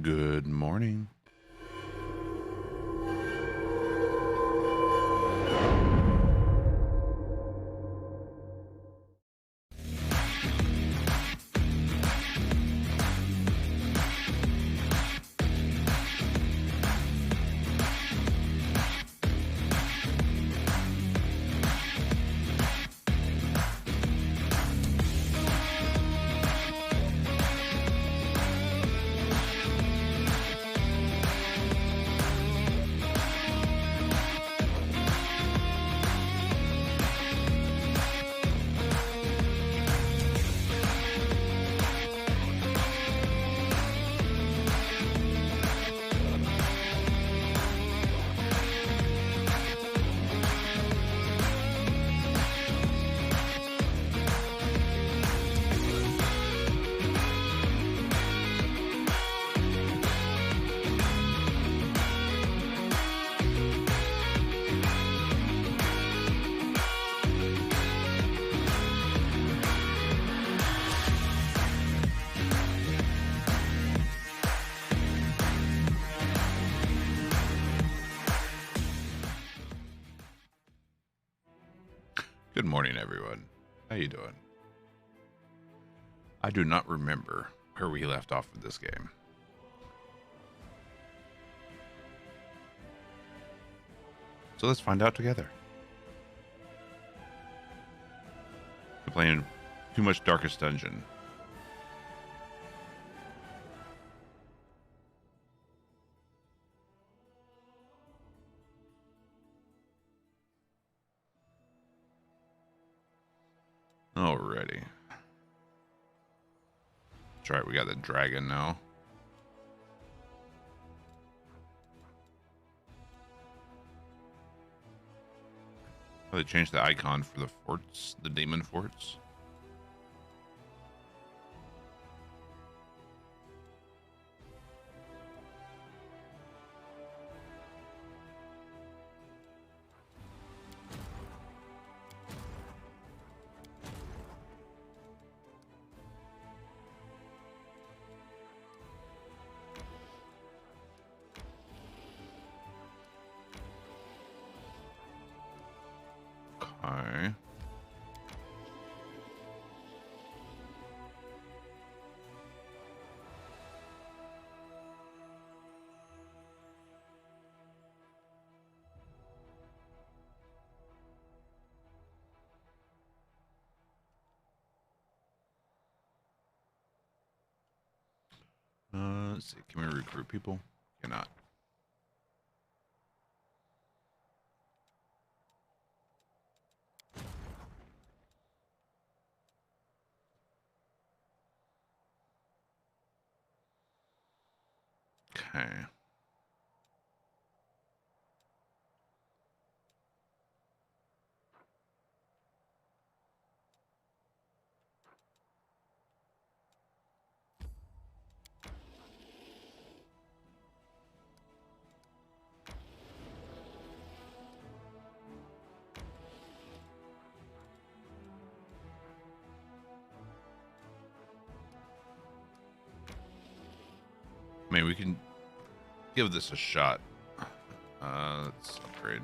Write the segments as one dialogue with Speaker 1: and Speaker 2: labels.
Speaker 1: Good morning. Good morning, everyone. How you doing? I do not remember where we left off with this game. So let's find out together. We're playing too much Darkest Dungeon. Alrighty. That's right, we got the dragon now. Oh, they changed the icon for the forts, the demon forts. Okay. Let's see. Can we recruit people? Cannot. Okay. I mean, we can give this a shot. Let's upgrade.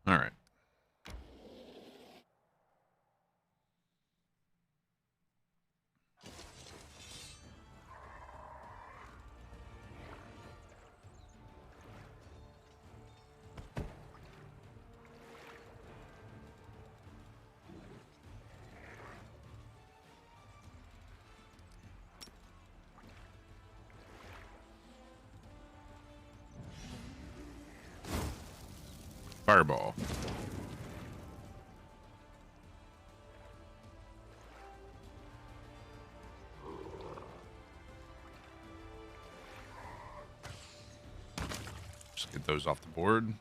Speaker 1: All right. Fireball. Just get those off the board.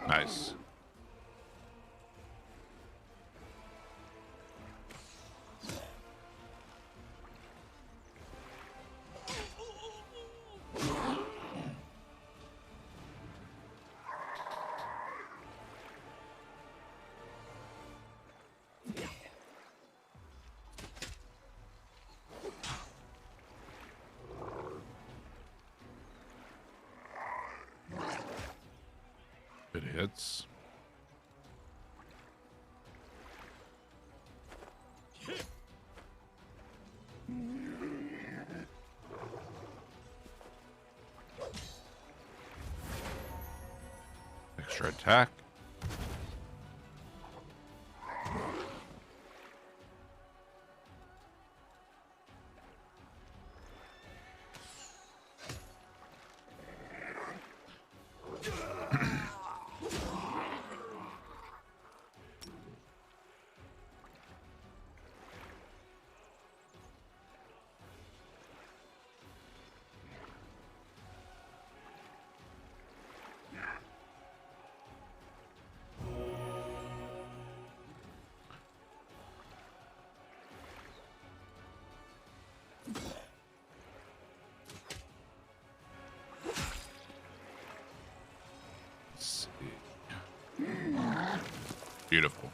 Speaker 1: Nice. It hits. Extra attack. Let's see. Beautiful.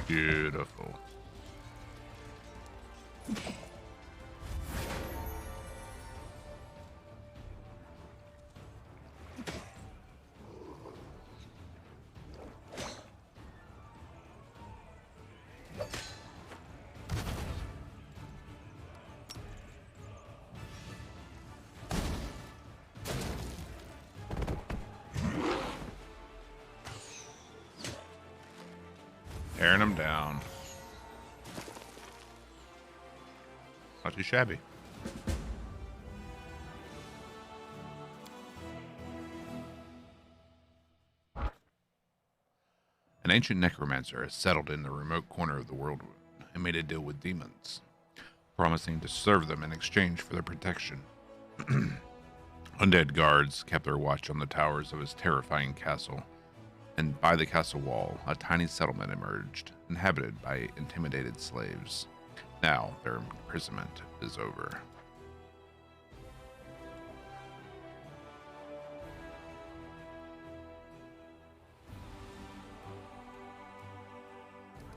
Speaker 1: Beautiful. Tearing them down. Not too shabby. An ancient necromancer has settled in the remote corner of the world and made a deal with demons, promising to serve them in exchange for their protection. Undead guards kept their watch on the towers of his terrifying castle, and by the castle wall, a tiny settlement emerged, inhabited by intimidated slaves. Now their imprisonment is over.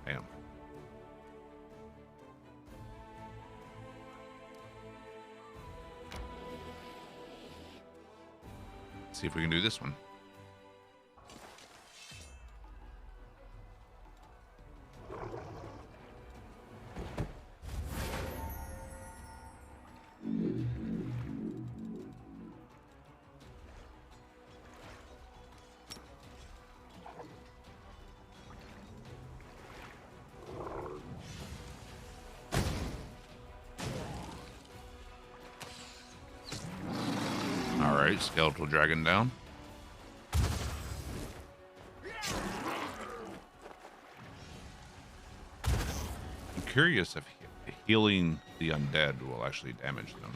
Speaker 1: Damn. see if we can do this one. Alright, skeletal dragon down. I'm curious if healing the undead will actually damage them.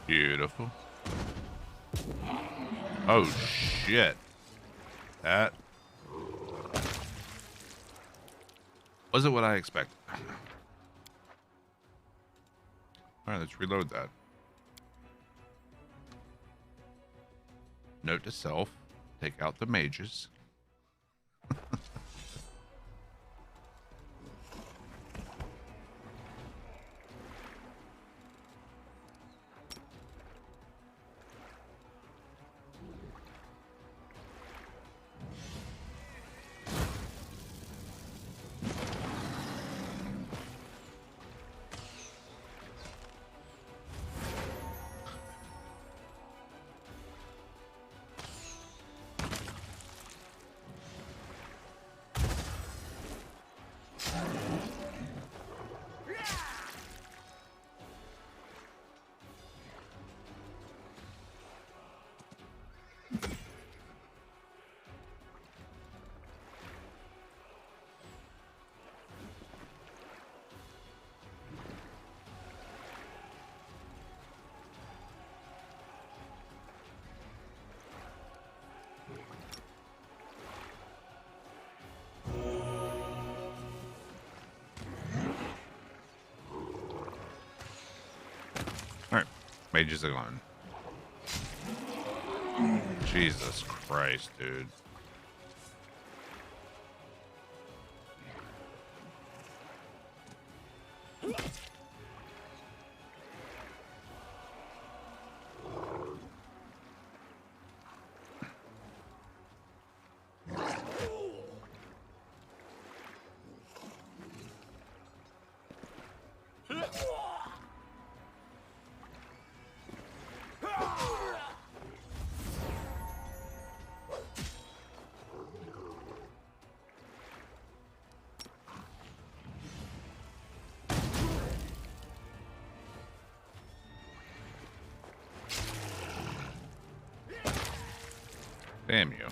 Speaker 1: Beautiful. Oh shit. That wasn't what I expected. Alright, let's reload that. Note to self, take out the mages. Alright, mages are gone. Jesus Christ, dude. Damn you.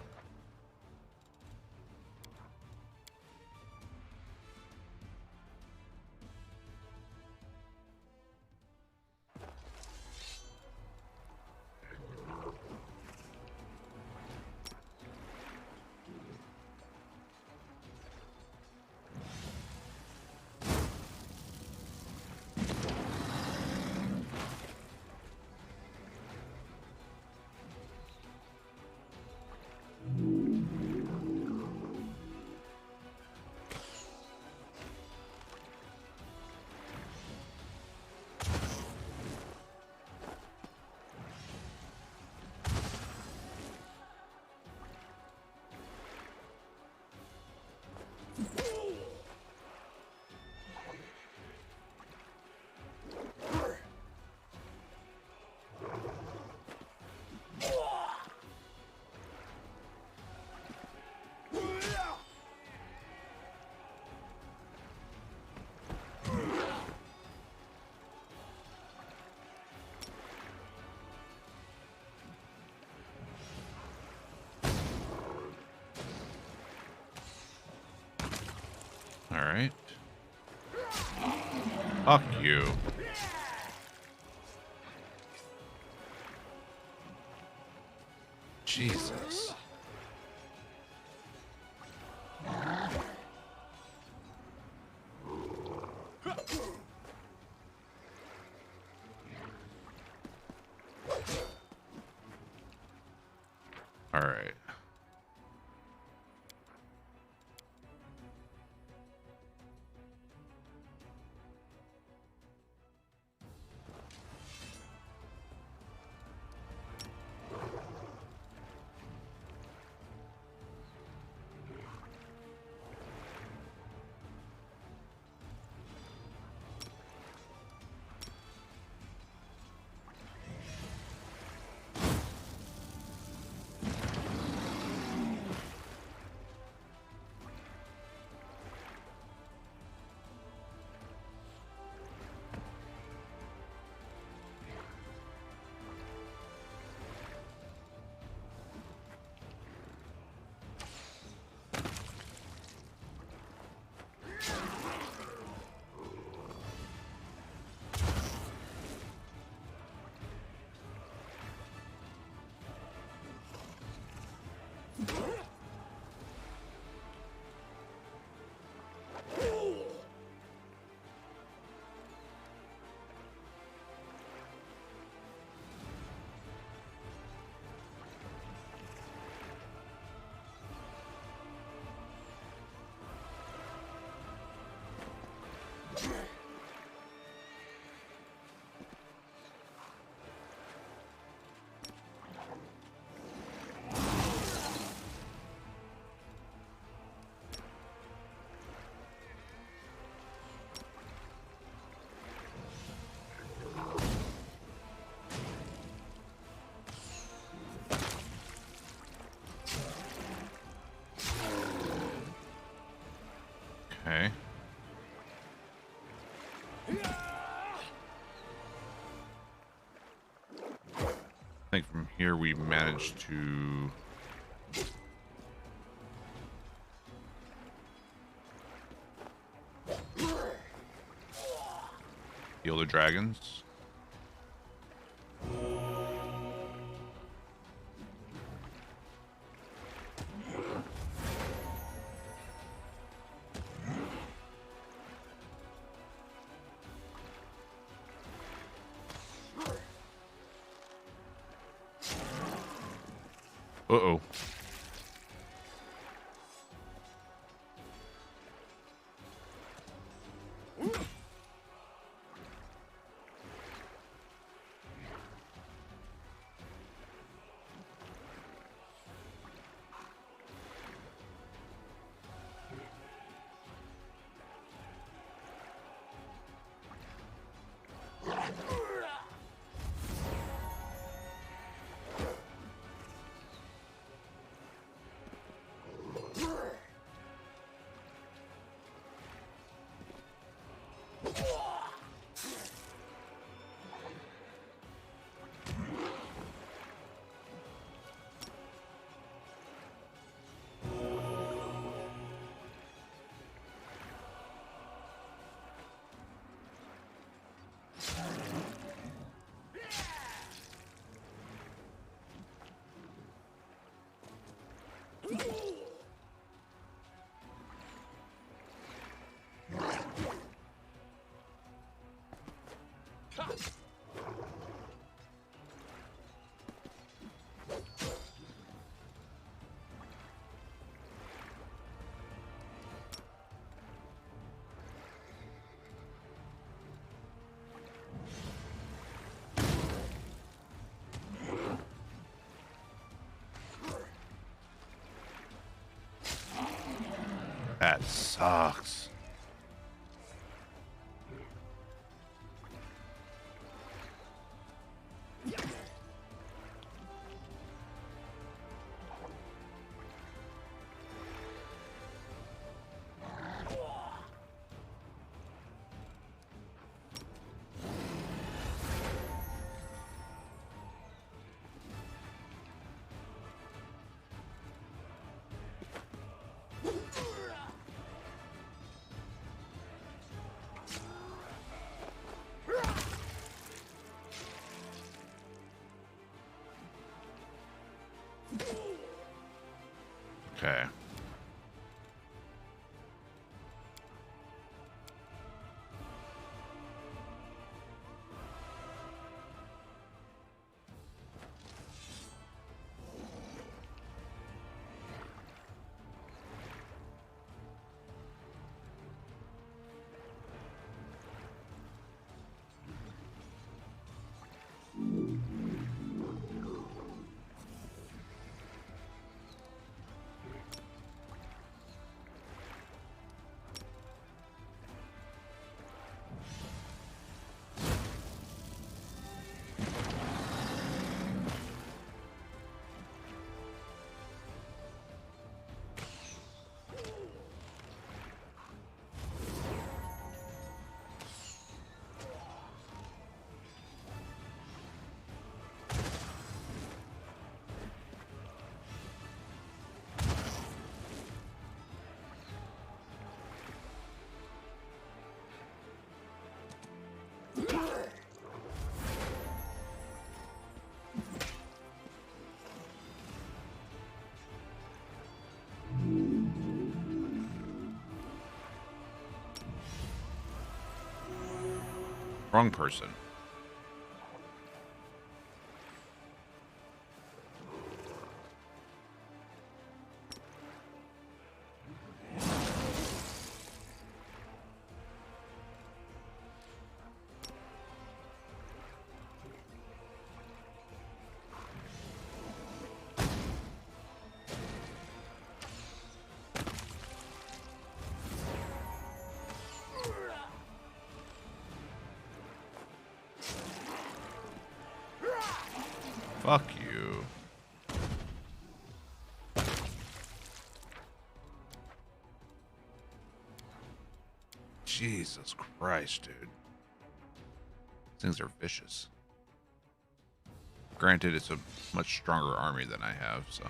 Speaker 1: right. Fuck you. Jesus. All right. Okay. I think from here we managed to heal the dragons. Uh-oh. That sucks. Okay. Wrong person. Fuck you. Jesus Christ, dude. These things are vicious. Granted, it's a much stronger army than I have, so...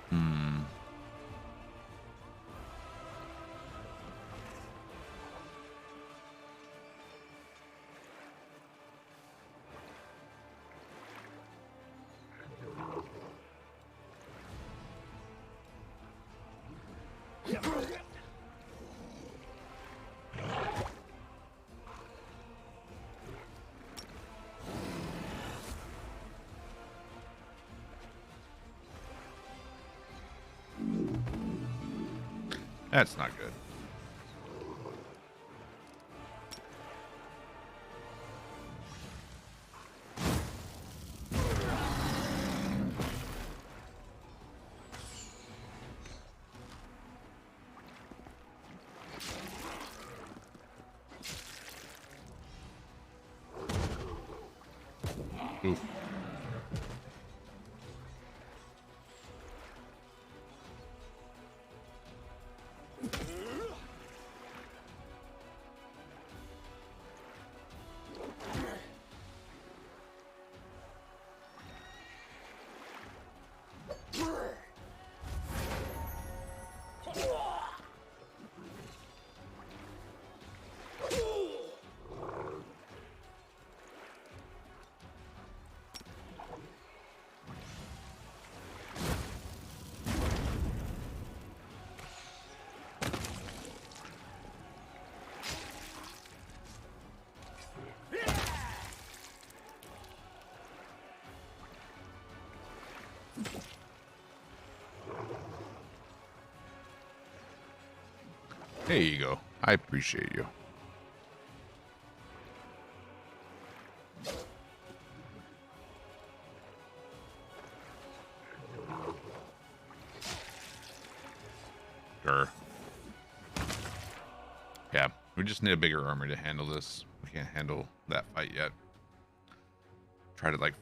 Speaker 1: Hmm. That's not good. Oof. There you go. I appreciate you. Sure. Yeah, we just need a bigger army to handle this. We can't handle that fight yet. Tried it like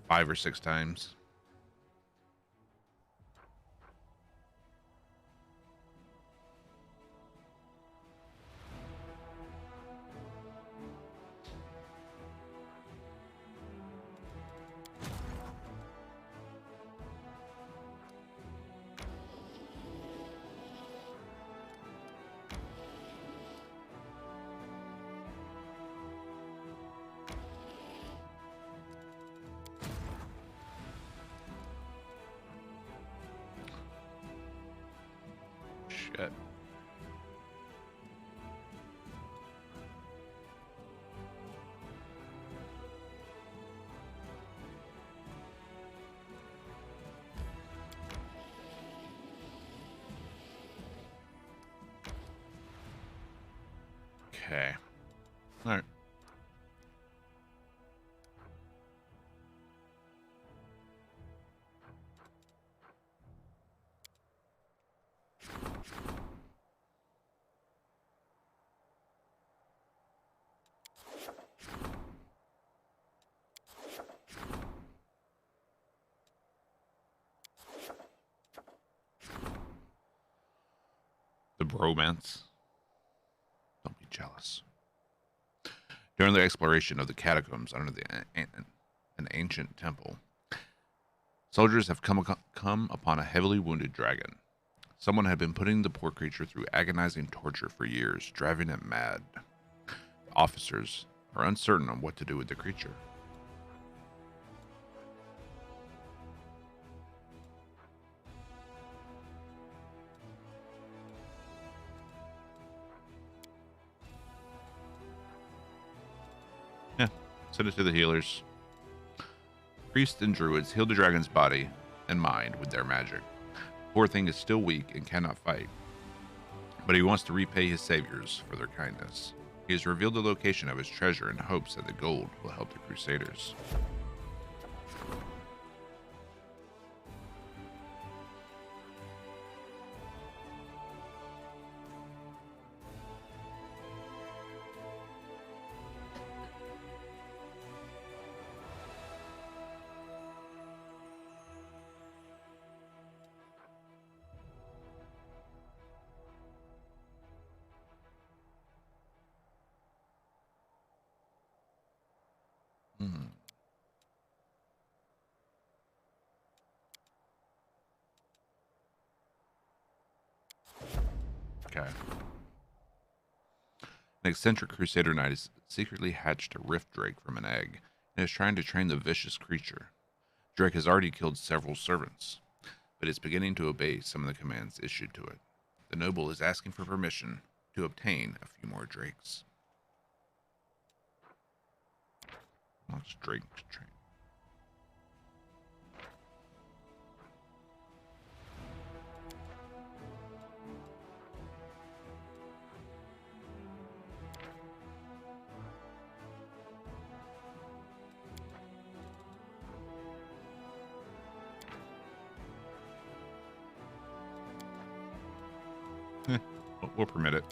Speaker 1: 5 or 6 times. Shit. Okay. All right. The bromance. Don't be jealous. During the exploration of the catacombs under an ancient temple, soldiers have come upon a heavily wounded dragon. Someone had been putting the poor creature through agonizing torture for years, driving it mad. The officers are uncertain on what to do with the creature. Yeah, send it to the healers. Priests and druids heal the dragon's body and mind with their magic. The poor thing is still weak and cannot fight, but he wants to repay his saviors for their kindness. He has revealed the location of his treasure in hopes that the gold will help the Crusaders. Hmm. Okay. An eccentric Crusader Knight has secretly hatched a Rift Drake from an egg and is trying to train the vicious creature. Drake has already killed several servants, but is beginning to obey some of the commands issued to it. The noble is asking for permission to obtain a few more drakes. Wants Drake to train. We'll permit it.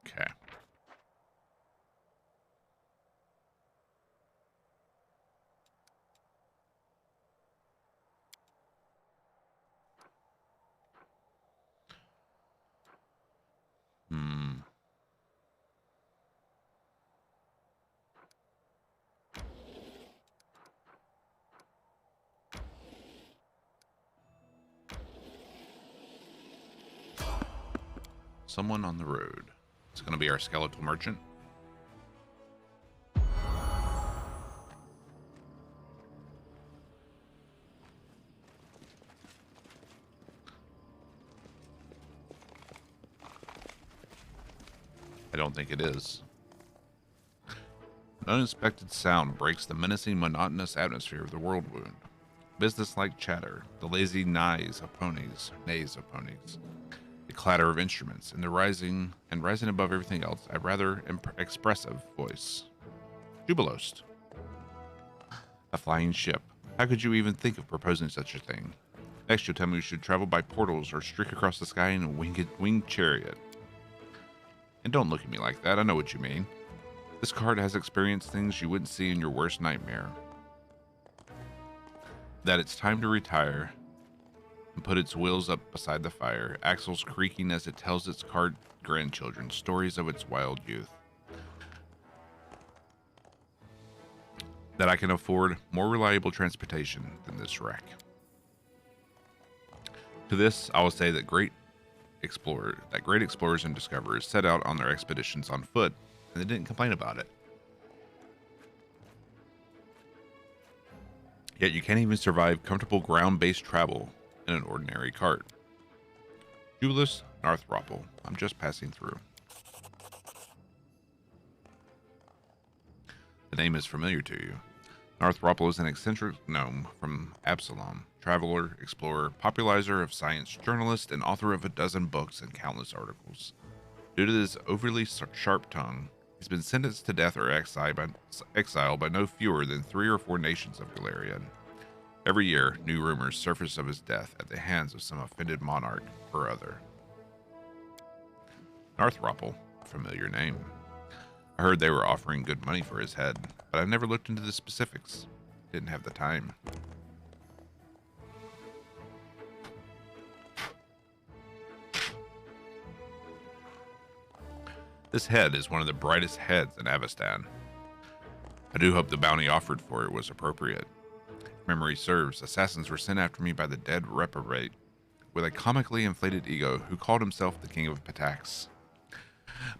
Speaker 1: Okay. Hmm. someone on the road. It's going to be our skeletal merchant. I don't think it is. An unexpected sound breaks the menacing, monotonous atmosphere of the world wound. Business-like chatter, the lazy neighs of ponies, the clatter of instruments, and rising above everything else, a rather expressive voice. Jubilost. A flying ship. How could you even think of proposing such a thing? Next, you'll tell me we should travel by portals or streak across the sky in a winged chariot. And don't look at me like that, I know what you mean. This card has experienced things you wouldn't see in your worst nightmare. That it's time to retire and put its wheels up beside the fire, axles creaking as it tells its card grandchildren stories of its wild youth. That I can afford more reliable transportation than this wreck. To this, I will say that great explorers and discoverers set out on their expeditions on foot, and they didn't complain about it. Yet you can't even survive comfortable ground-based travel in an ordinary cart. Julius Narthropple, I'm just passing through. The name is familiar to you. Narthropple is an eccentric gnome from Absalom, traveler, explorer, popularizer of science, journalist, and author of a dozen books and countless articles. Due to his overly sharp tongue, he's been sentenced to death or exile by no fewer than 3 or 4 nations of Galarian. Every year, new rumors surface of his death at the hands of some offended monarch or other. Narthropple, a familiar name. I heard they were offering good money for his head, but I never looked into the specifics. Didn't have the time. This head is one of the brightest heads in Avestan. I do hope the bounty offered for it was appropriate. If memory serves, assassins were sent after me by the dead reprobate with a comically inflated ego who called himself the King of Patax.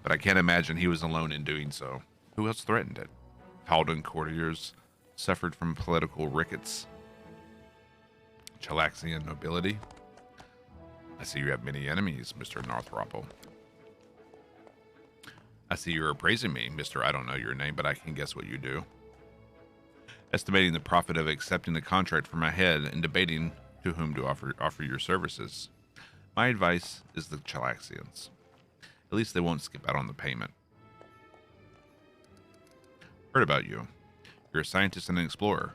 Speaker 1: But I can't imagine he was alone in doing so. Who else threatened it? Haldan courtiers suffered from political rickets. Chalaxian nobility. I see you have many enemies, Mr. Narthropple. I see you're appraising me, Mr. I don't know your name, but I can guess what you do. Estimating the profit of accepting the contract for my head and debating to whom to offer your services. My advice is the Chalaxians. At least they won't skip out on the payment. Heard about you. You're a scientist and an explorer.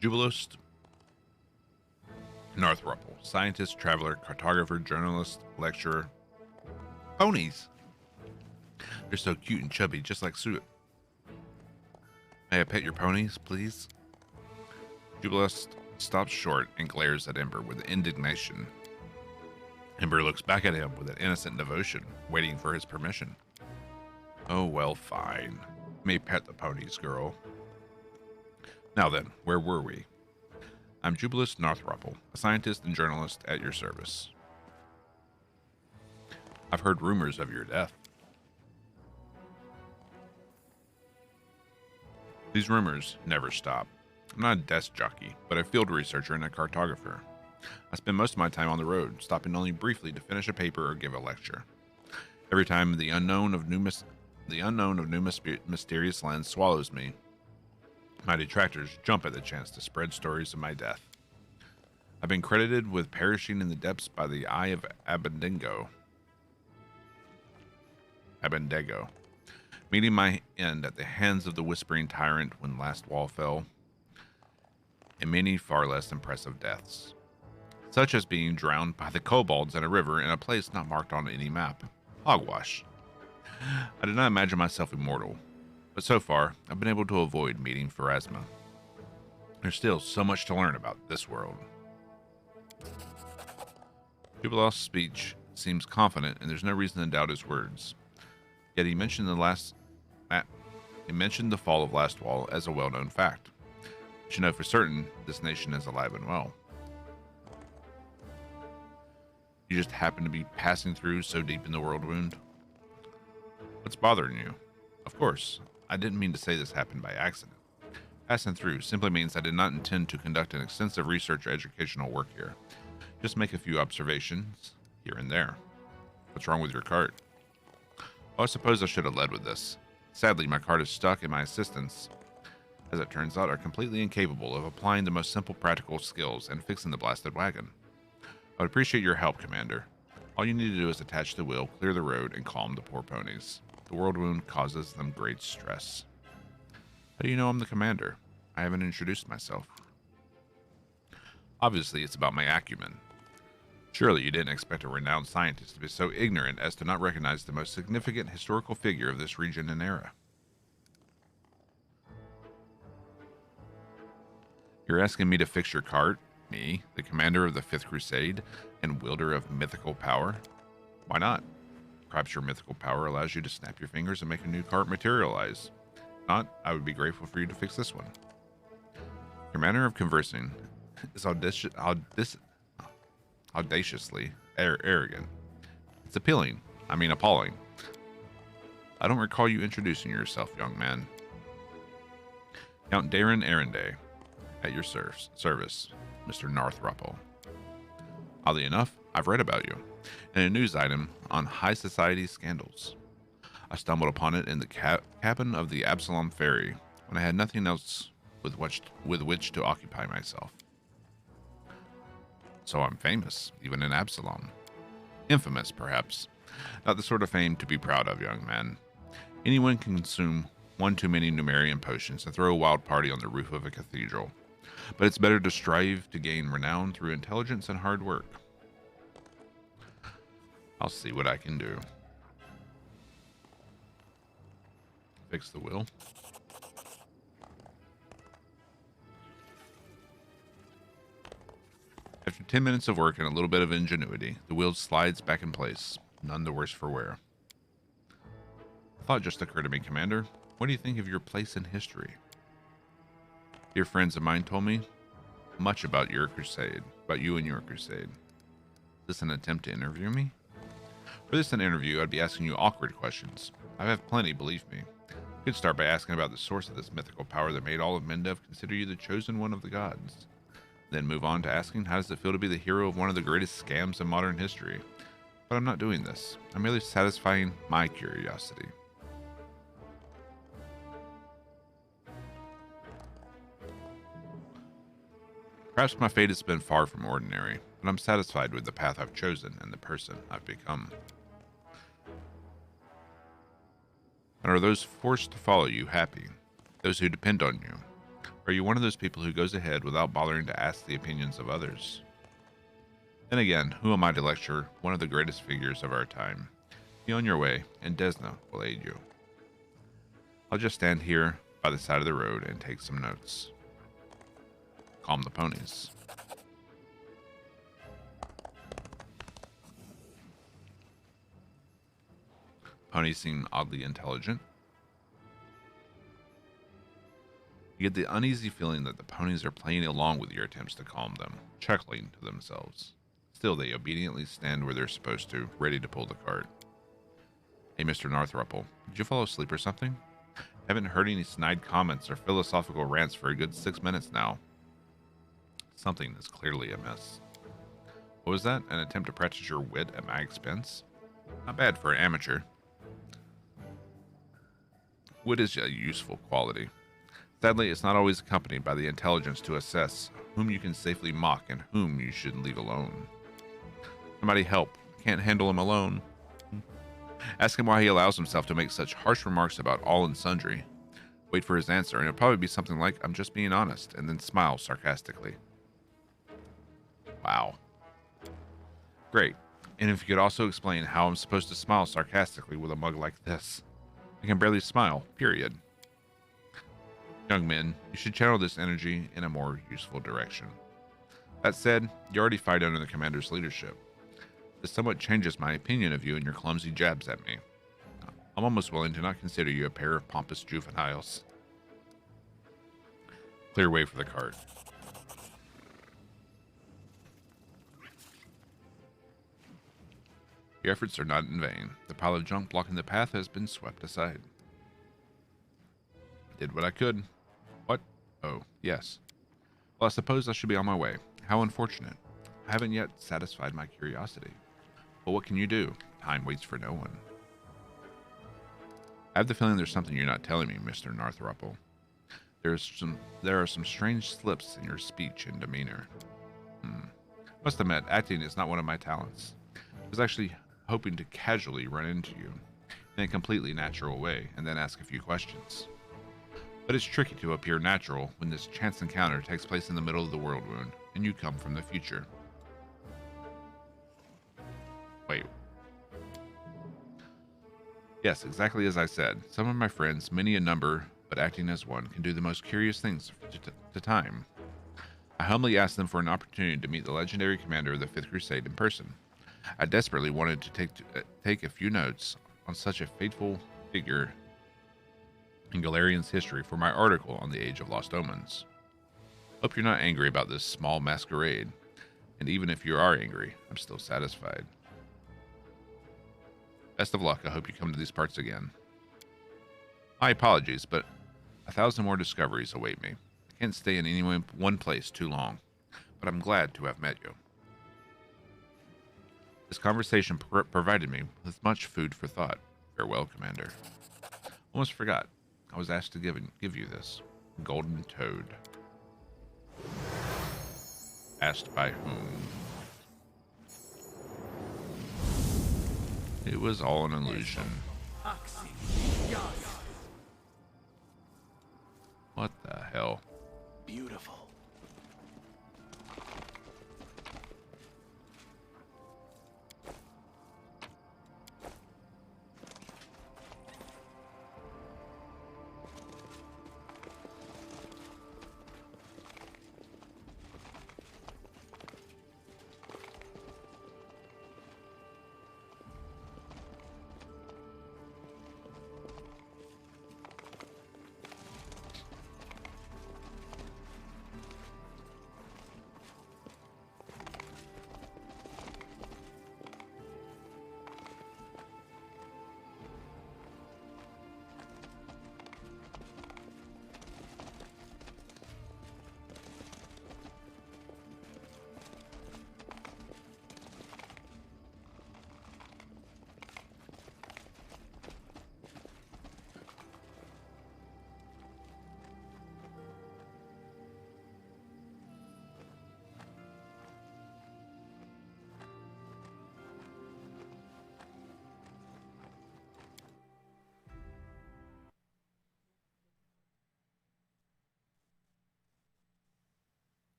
Speaker 1: Jubilost Narthropple, scientist, traveler, cartographer, journalist, lecturer. Ponies! They're so cute and chubby, just like Suit. May I pet your ponies, please? Jubilost stops short and glares at Ember with indignation. Ember looks back at him with an innocent devotion, waiting for his permission. Oh, well, fine. You may pet the ponies, girl. Now then, where were we? I'm Jubilost Narthropple, a scientist and journalist at your service. I've heard rumors of your death. These rumors never stop. I'm not a desk jockey, but a field researcher and a cartographer. I spend most of my time on the road, stopping only briefly to finish a paper or give a lecture. Every time the unknown of new mysterious lands swallows me, my detractors jump at the chance to spread stories of my death. I've been credited with perishing in the depths by the eye of Abendego, meeting my end at the hands of the whispering tyrant when last wall fell, and many far less impressive deaths, such as being drowned by the kobolds in a river in a place not marked on any map. Hogwash. I did not imagine myself immortal, but so far, I've been able to avoid meeting Pharasma. There's still so much to learn about this world. Jubilost's speech seems confident, and there's no reason to doubt his words. Yet he mentioned the fall of Last Wall as a well-known fact. But you know for certain this nation is alive and well. You just happen to be passing through so deep in the world wound. What's bothering you? Of course, I didn't mean to say this happened by accident. Passing through simply means I did not intend to conduct an extensive research or educational work here. Just make a few observations here and there. What's wrong with your cart? Oh, I suppose I should have led with this. Sadly, my cart is stuck and my assistants, as it turns out, are completely incapable of applying the most simple practical skills and fixing the blasted wagon. I would appreciate your help, Commander. All you need to do is attach the wheel, clear the road, and calm the poor ponies. The world wound causes them great stress. How do you know I'm the commander? I haven't introduced myself. Obviously, it's about my acumen. Surely you didn't expect a renowned scientist to be so ignorant as to not recognize the most significant historical figure of this region and era. You're asking me to fix your cart? Me, the commander of the Fifth Crusade and wielder of mythical power? Why not? Perhaps your mythical power allows you to snap your fingers and make a new cart materialize. If not, I would be grateful for you to fix this one. Your manner of conversing is audaciously arrogant. It's appalling. I don't recall you introducing yourself, young man. Count Darren Arenday, at your service, Mr. Northruple. Oddly enough, I've read about you in a news item on high society scandals. I stumbled upon it in the cabin of the Absalom ferry when I had nothing else with which to occupy myself. So I'm famous, even in Absalom. Infamous, perhaps. Not the sort of fame to be proud of, young man. Anyone can consume one too many Numerian potions and throw a wild party on the roof of a cathedral. But it's better to strive to gain renown through intelligence and hard work. I'll see what I can do. Fix the wheel. After 10 minutes of work and a little bit of ingenuity, the wheel slides back in place, none the worse for wear. A thought just occurred to me, Commander. What do you think of your place in history? Dear friends of mine told me much about you and your crusade. Is this an attempt to interview me? For this an interview, I'd be asking you awkward questions. I have plenty, believe me. I could start by asking about the source of this mythical power that made all of Mendev consider you the chosen one of the gods. Then move on to asking how does it feel to be the hero of one of the greatest scams in modern history. But I'm not doing this. I'm merely satisfying my curiosity. Perhaps my fate has been far from ordinary, but I'm satisfied with the path I've chosen and the person I've become. And are those forced to follow you happy? Those who depend on you? Or are you one of those people who goes ahead without bothering to ask the opinions of others? Then again, who am I to lecture one of the greatest figures of our time? Be on your way, and Desna will aid you. I'll just stand here by the side of the road and take some notes. Calm the ponies. Ponies seem oddly intelligent. You get the uneasy feeling that the ponies are playing along with your attempts to calm them, chuckling to themselves. Still, they obediently stand where they're supposed to, ready to pull the cart. Hey, Mr. Northruple, did you fall asleep or something? Haven't heard any snide comments or philosophical rants for a good 6 minutes now. Something is clearly amiss. What was that? An attempt to practice your wit at my expense? Not bad for an amateur. Wit is a useful quality. Sadly, it's not always accompanied by the intelligence to assess whom you can safely mock and whom you should leave alone. Somebody help. Can't handle him alone. Ask him why he allows himself to make such harsh remarks about all and sundry. Wait for his answer, and it'll probably be something like, I'm just being honest, and then smile sarcastically. Wow. Great. And if you could also explain how I'm supposed to smile sarcastically with a mug like this. I can barely smile, period. Young men, you should channel this energy in a more useful direction. That said, you already fight under the commander's leadership. This somewhat changes my opinion of you and your clumsy jabs at me. I'm almost willing to not consider you a pair of pompous juveniles. Clear way for the cart. Your efforts are not in vain. The pile of junk blocking the path has been swept aside. I did what I could. What? Oh, yes. Well, I suppose I should be on my way. How unfortunate. I haven't yet satisfied my curiosity. But what can you do? Time waits for no one. I have the feeling there's something you're not telling me, Mr. Narthruple. There are some strange slips in your speech and demeanor. Must admit, acting is not one of my talents. I was actually hoping to casually run into you in a completely natural way and then ask a few questions. But it's tricky to appear natural when this chance encounter takes place in the middle of the world wound and you come from the future. Wait. Yes, exactly as I said. Some of my friends, many a number, but acting as one, can do the most curious things to time. I humbly asked them for an opportunity to meet the legendary commander of the Fifth Crusade in person. I desperately wanted to take a few notes on such a fateful figure in Galarian's history for my article on the Age of Lost Omens. Hope you're not angry about this small masquerade, and even if you are angry, I'm still satisfied. Best of luck. I hope you come to these parts again. My apologies, but 1,000 more discoveries await me. I can't stay in any one place too long, but I'm glad to have met you. This conversation provided me with much food for thought. Farewell, Commander. Almost forgot. I was asked to give you this. Golden Toad. Asked by whom? It was all an illusion. What the hell?
Speaker 2: Beautiful.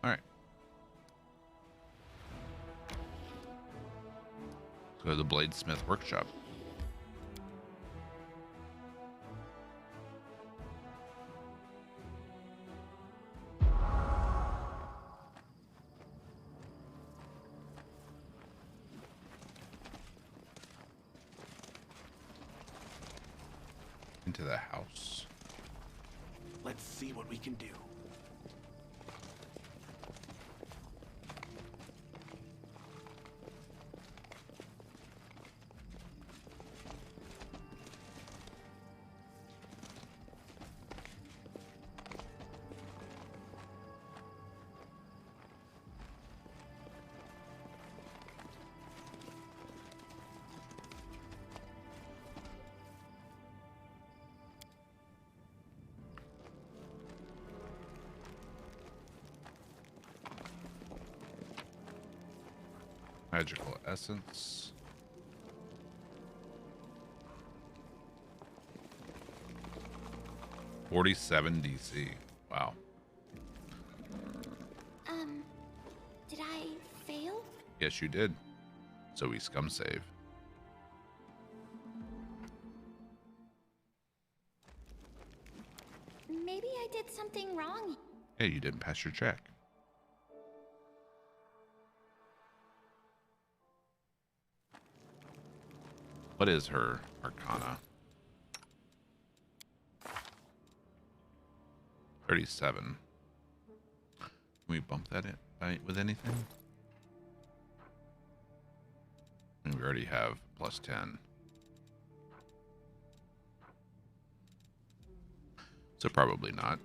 Speaker 1: Alright. Let's go to the Bladesmith Workshop. Into the house.
Speaker 2: Let's see what we can do.
Speaker 1: Magical Essence. $47 DC. Wow.
Speaker 3: Did I fail?
Speaker 1: Yes, you did. So we scum save.
Speaker 3: I did something wrong.
Speaker 1: Hey, you didn't pass your check. What is her arcana? 37. Can we bump that in with anything? And we already have plus 10. So probably not.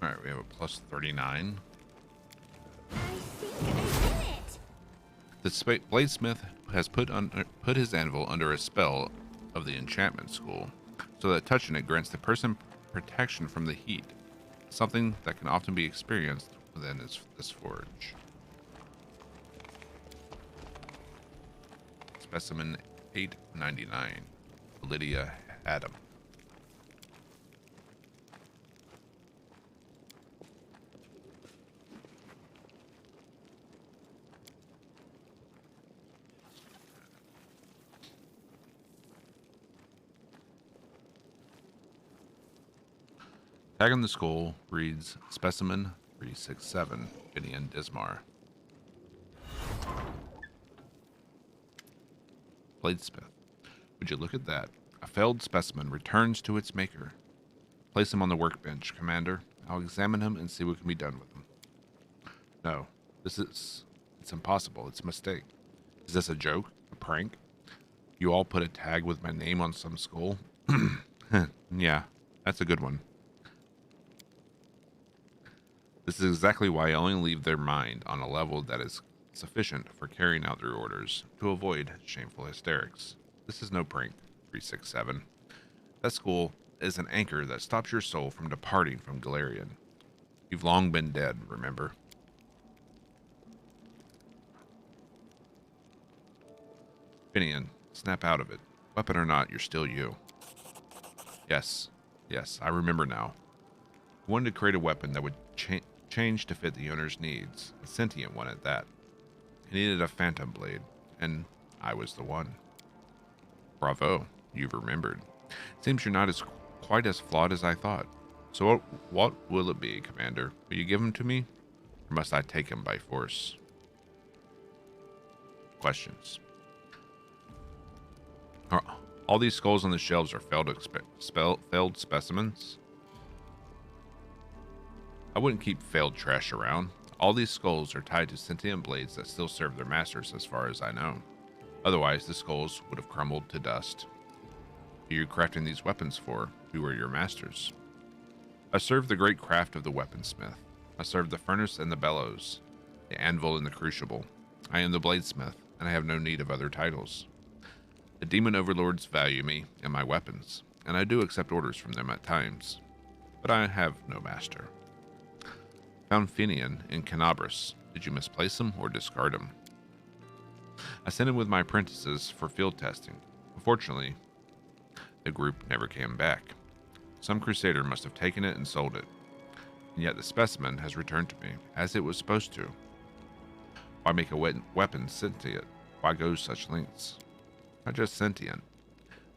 Speaker 1: All right, we have a plus 39.
Speaker 3: I think I did it.
Speaker 1: The bladesmith has put his anvil under a spell of the enchantment school, so that touching it grants the person protection from the heat, something that can often be experienced within this forge. Specimen 899, Lydia Adam. Tag on the skull reads Specimen 367, Gideon Dismar. Bladesmith. Would you look at that? A failed specimen returns to its maker. Place him on the workbench, Commander. I'll examine him and see what can be done with him. No, it's impossible. It's a mistake. Is this a joke? A prank? You all put a tag with my name on some skull? Yeah, that's a good one. This is exactly why I only leave their mind on a level that is sufficient for carrying out their orders, to avoid shameful hysterics. This is no prank, 367. That skull is an anchor that stops your soul from departing from Galarian. You've long been dead, remember? Finian, snap out of it. Weapon or not, you're still you. Yes, I remember now. I wanted to create a weapon that would change to fit the owner's needs, a sentient one at that. He needed a phantom blade, and I was the one. Bravo, you've remembered. Seems you're not quite as flawed as I thought. So what will it be, Commander? Will you give him to me, or must I take him by force? Questions. All these skulls on the shelves are failed specimens? I wouldn't keep failed trash around. All these skulls are tied to sentient blades that still serve their masters as far as I know. Otherwise, the skulls would have crumbled to dust. Who are you crafting these weapons for? Who are your masters? I serve the great craft of the weaponsmith. I serve the furnace and the bellows, the anvil and the crucible. I am the bladesmith, and I have no need of other titles. The demon overlords value me and my weapons, and I do accept orders from them at times. But I have no master. Found Finian in Canabras. Did you misplace him or discard him? I sent him with my apprentices for field testing. Unfortunately, the group never came back. Some crusader must have taken it and sold it. And yet the specimen has returned to me, as it was supposed to. Why make a weapon sentient? Why go such lengths? Not just sentient.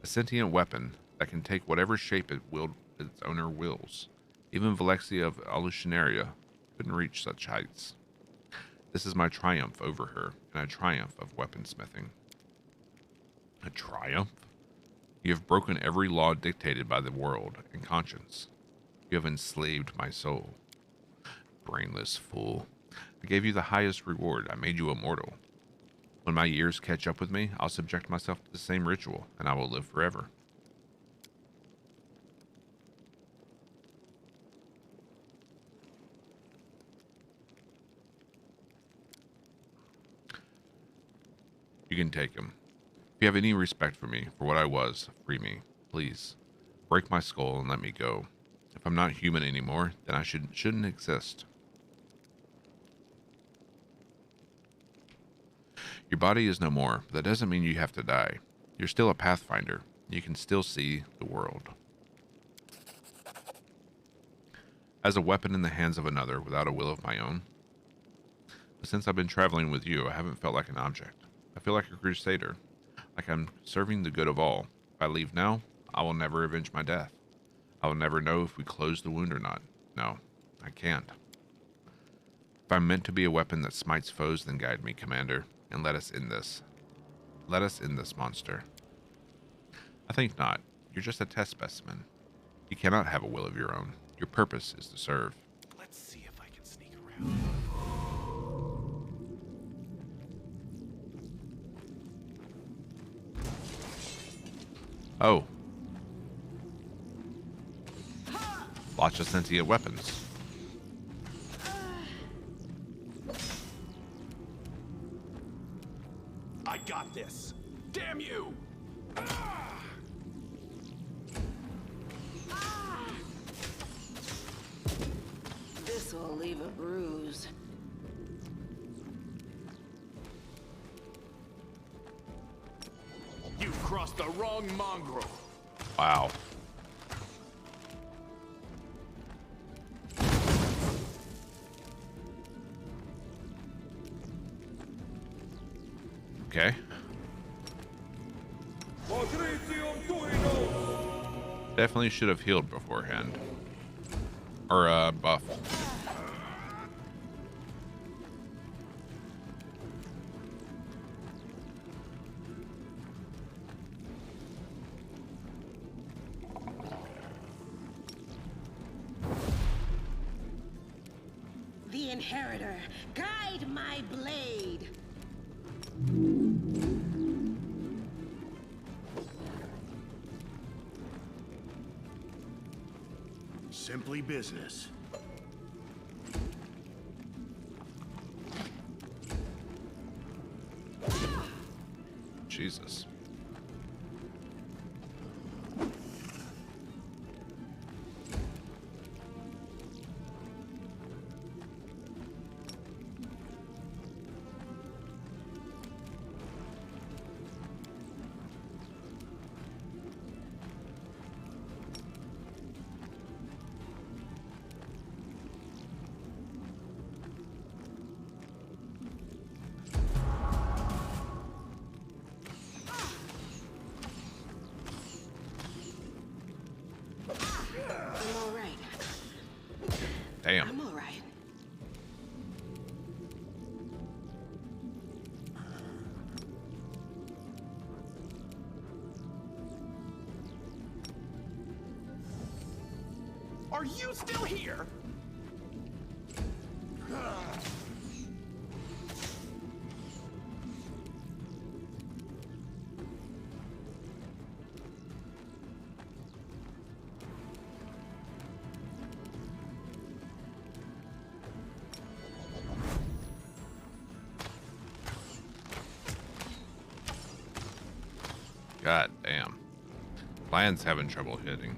Speaker 1: A sentient weapon that can take whatever shape its owner wills. Even Valexia of Alucinaria couldn't reach such heights. This is my triumph over her, and a triumph of weaponsmithing. A triumph? You have broken every law dictated by the world and conscience. You have enslaved my soul. Brainless fool. I gave you the highest reward. I made you immortal. When my years catch up with me, I'll subject myself to the same ritual, and I will live forever. You can take him. If you have any respect for me, for what I was, free me, please. Break my skull and let me go. If I'm not human anymore, then I shouldn't exist. Your body is no more, but that doesn't mean you have to die. You're still a Pathfinder. You can still see the world. As a weapon in the hands of another without a will of my own. But since I've been traveling with you, I haven't felt like an object. I feel like a crusader, like I'm serving the good of all. If I leave now, I will never avenge my death. I will never know if we closed the wound or not. No, I can't. If I'm meant to be a weapon that smites foes, then guide me, Commander, and let us end this. Let us end this monster. I think not. You're just a test specimen. You cannot have a will of your own. Your purpose is to serve.
Speaker 2: Let's see if I can sneak around.
Speaker 1: Oh. Lots of sentient weapons.
Speaker 2: I got this. Damn you!
Speaker 4: This will leave a bruise.
Speaker 2: You've crossed the wrong mongrel.
Speaker 1: Wow. Okay. Definitely should have healed beforehand. Or, buff.
Speaker 4: The Inheritor, guide my blade.
Speaker 5: Simply business.
Speaker 1: Jesus.
Speaker 4: I'm all right.
Speaker 1: Damn.
Speaker 4: I'm all right.
Speaker 2: Are you still here?
Speaker 1: God damn. Lion's having trouble hitting.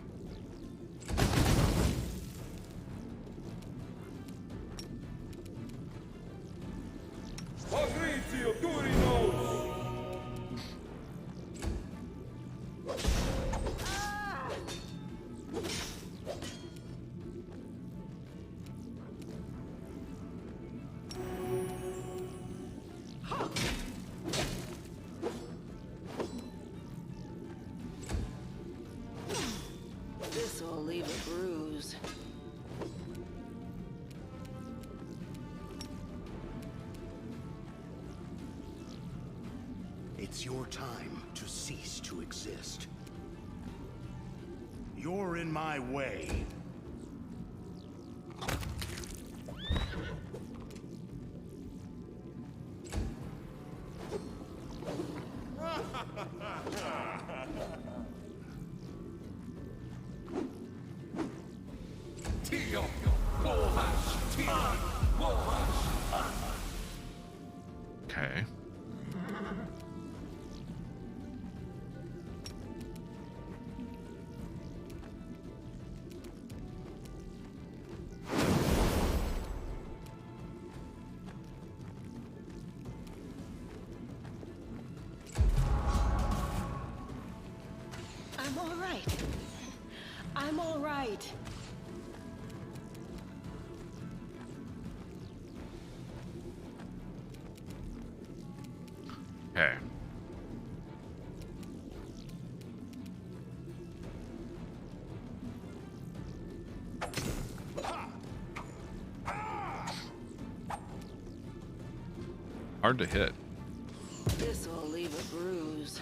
Speaker 4: This will leave a bruise.
Speaker 5: It's your time to cease to exist. You're in my way.
Speaker 1: Okay.
Speaker 4: light.
Speaker 1: Okay. Hard to hit.
Speaker 4: This will leave a bruise.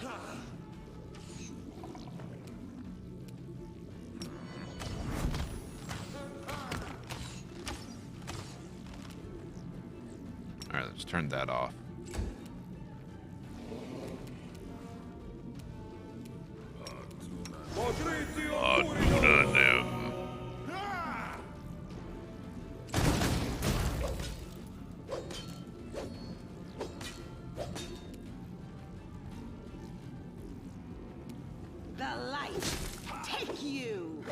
Speaker 1: All right, let's turn that off.
Speaker 4: The light take you.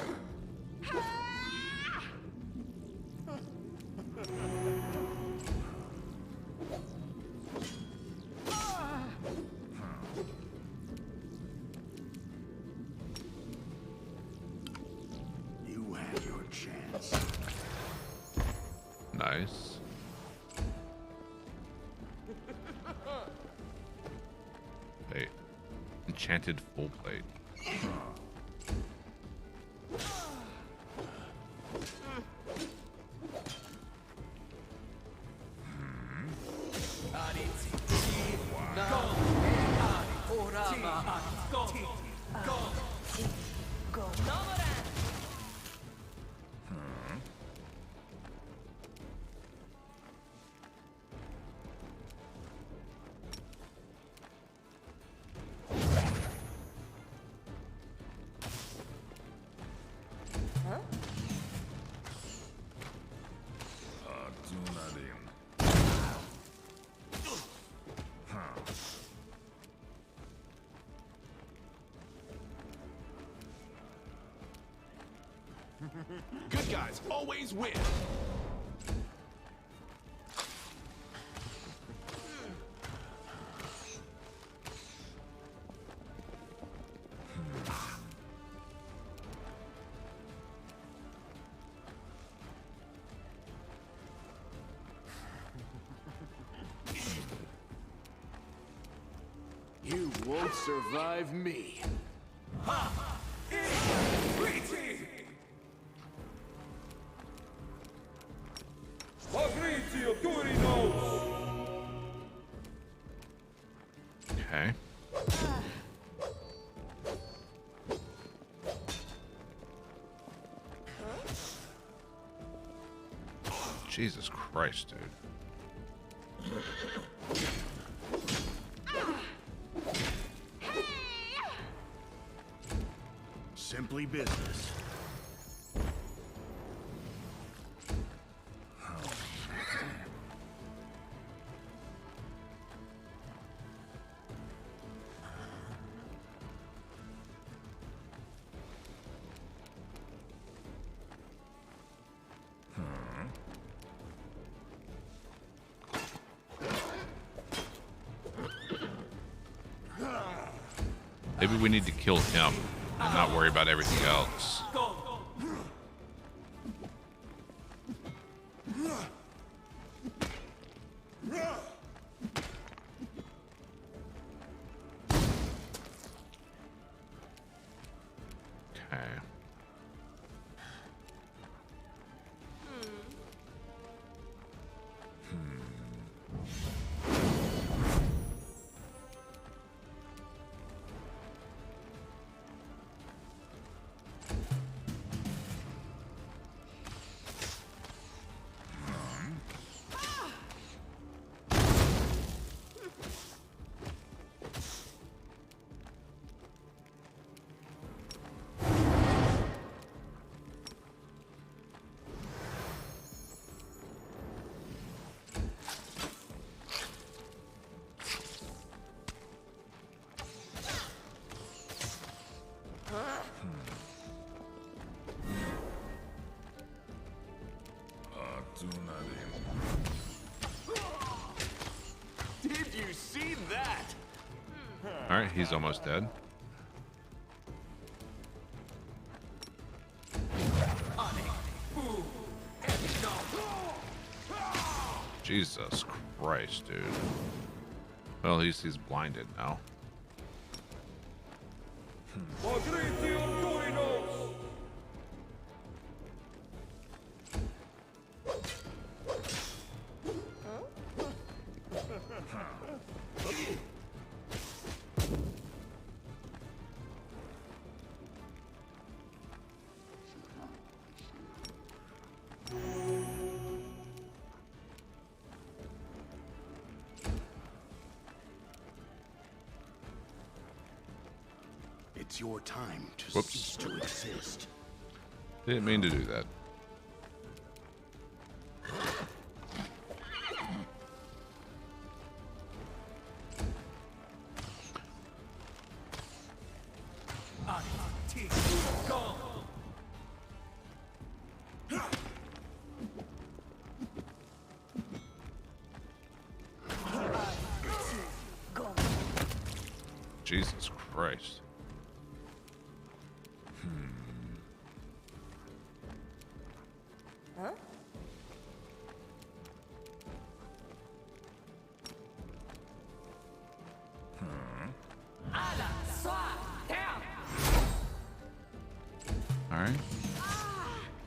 Speaker 5: You had your chance.
Speaker 1: Nice. Wait. Enchanted full plate.
Speaker 2: Good guys always win. You won't survive me.
Speaker 1: Okay. Jesus Christ, dude.
Speaker 5: Simply business.
Speaker 1: Maybe we need to kill him and not worry about everything else. Okay.
Speaker 2: Did you see that?
Speaker 1: All right, he's almost dead. Jesus Christ, dude. Well, at least he's blinded now.
Speaker 5: It's your time to
Speaker 1: Whoops.
Speaker 5: cease to exist.
Speaker 1: Didn't mean to do that. Jesus Christ. All right.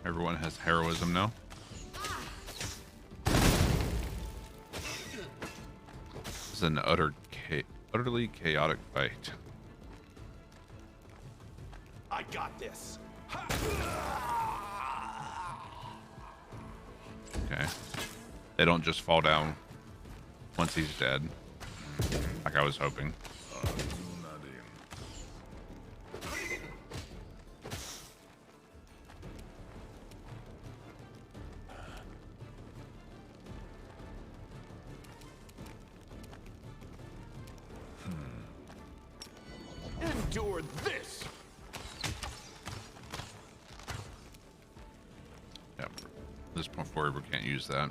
Speaker 1: Everyone has heroism now. This is an utterly chaotic fight.
Speaker 2: I got this.
Speaker 1: Okay. They don't just fall down once he's dead, like I was hoping.
Speaker 2: Endure this.
Speaker 1: Yep. At this point forward, we can't use that.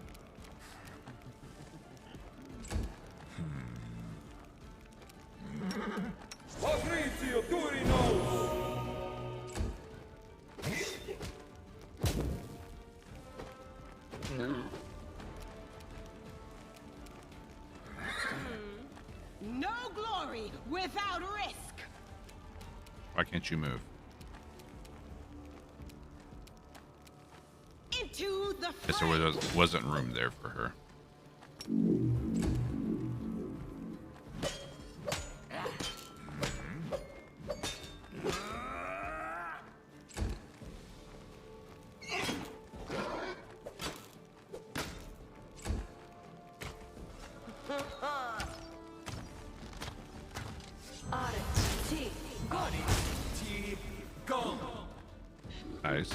Speaker 4: No glory without risk.
Speaker 1: Why can't you move?
Speaker 4: Into the
Speaker 1: Guess there wasn't room there for her. Nice.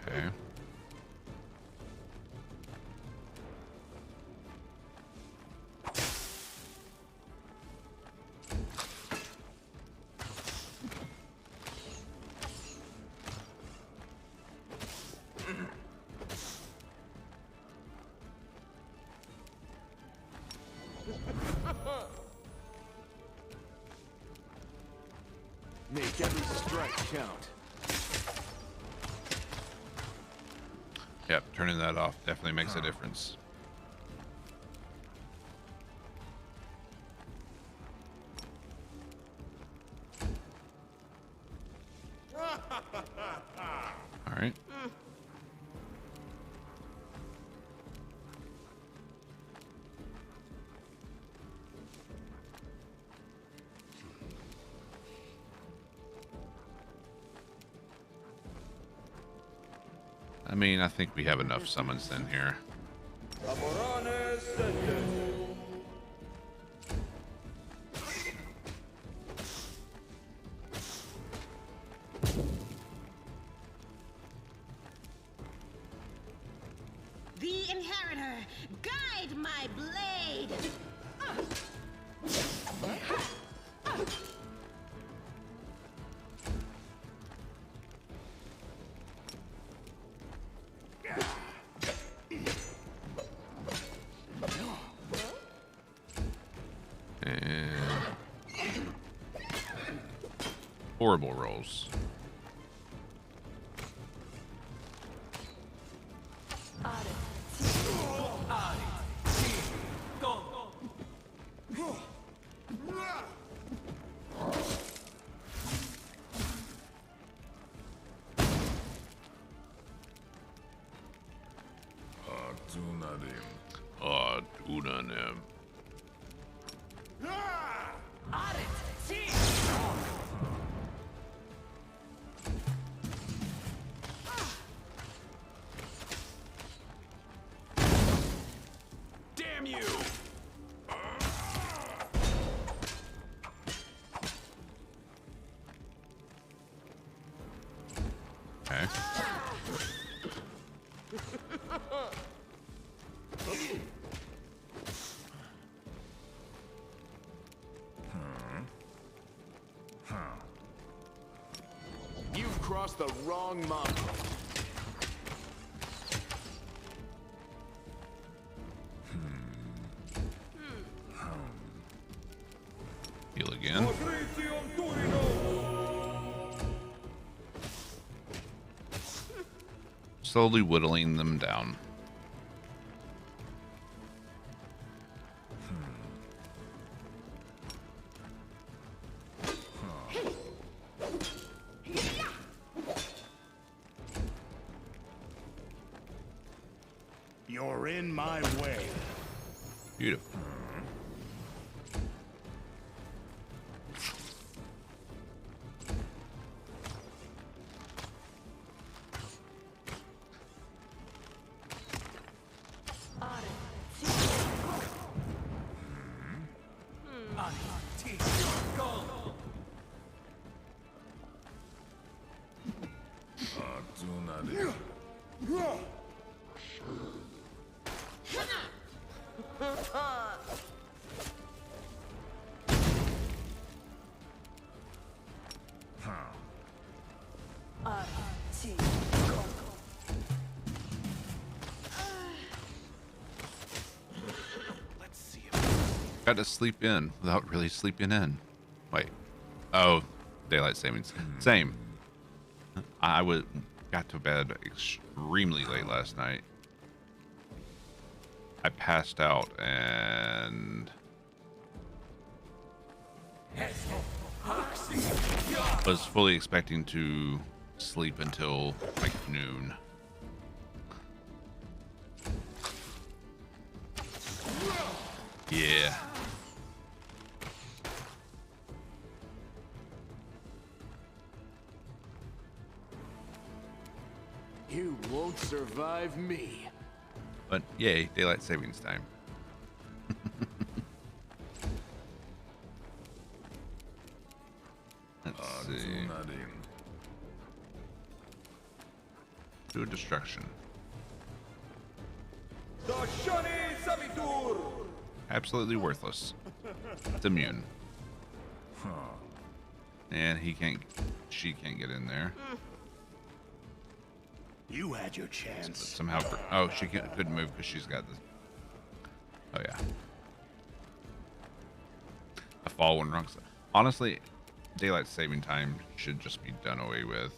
Speaker 1: Okay.
Speaker 2: Make every strike count.
Speaker 1: Yep, turning that off definitely makes a difference. All right. I mean, I think we have enough summons in here.
Speaker 4: The inheritor Guide my blade!
Speaker 1: And horrible rolls. Dunanim.
Speaker 2: Damn you!
Speaker 1: Okay.
Speaker 2: You've crossed the wrong mountain.
Speaker 1: Heal again. Slowly whittling them down.
Speaker 5: You're in my way.
Speaker 1: Beautiful.
Speaker 2: Let's see if
Speaker 1: Got to sleep in without really sleeping in. Wait. Oh, daylight savings. Same. Got to bed extremely late last night. I passed out and was fully expecting to sleep until like noon. Yeah.
Speaker 2: you won't survive me.
Speaker 1: But yay, daylight savings time. Let's see. Do a destruction. Absolutely worthless. It's immune. And she can't get in there.
Speaker 5: You had your
Speaker 1: But
Speaker 5: chance.
Speaker 1: somehow, oh, she couldn't move because she's got this. Oh yeah. A fall when wrong. Honestly, daylight saving time should just be done away with.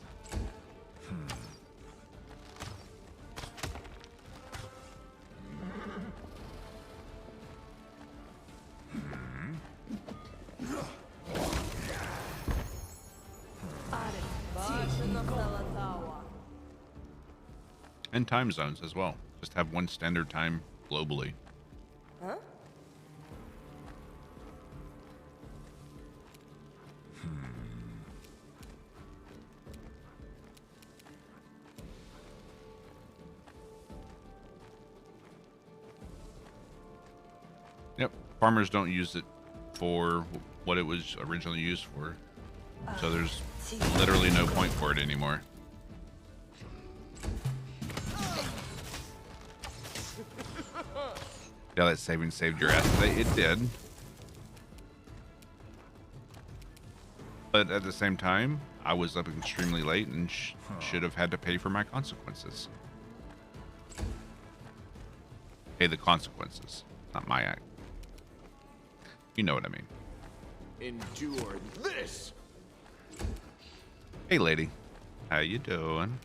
Speaker 1: And time zones as well. Just have one standard time globally.
Speaker 4: Huh?
Speaker 1: Yep. Farmers don't use it for what it was originally used for. So there's literally no point for it anymore. Yeah, that saving saved your ass today. It did. But at the same time, I was up extremely late and should have had to pay for my consequences. Pay the consequences, not my act. You know what I mean.
Speaker 2: Endure this.
Speaker 1: Hey, lady. How you doing?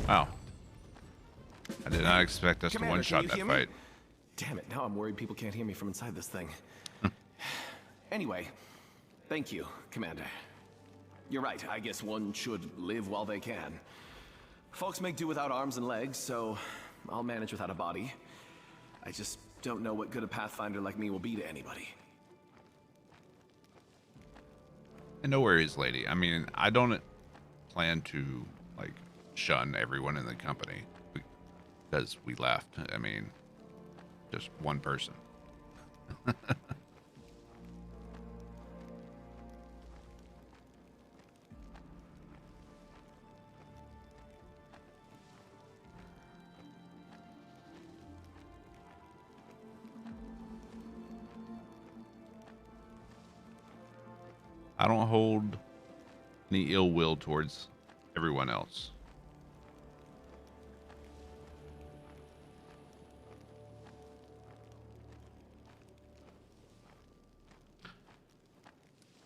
Speaker 1: Wow. I did not expect us to
Speaker 6: Commander,
Speaker 1: one-shot
Speaker 6: can you
Speaker 1: that
Speaker 6: hear me?
Speaker 1: fight.
Speaker 6: Damn it, now I'm worried people can't hear me from inside this thing. Anyway, thank you, Commander. You're right, I guess one should live while they can. Folks make do without arms and legs, so I'll manage without a body. I just don't know what good a Pathfinder like me will be to anybody.
Speaker 1: And no worries, lady. I mean, I don't plan to, like, shun everyone in the company because we left. I mean, just one person. I don't hold any ill will towards everyone else.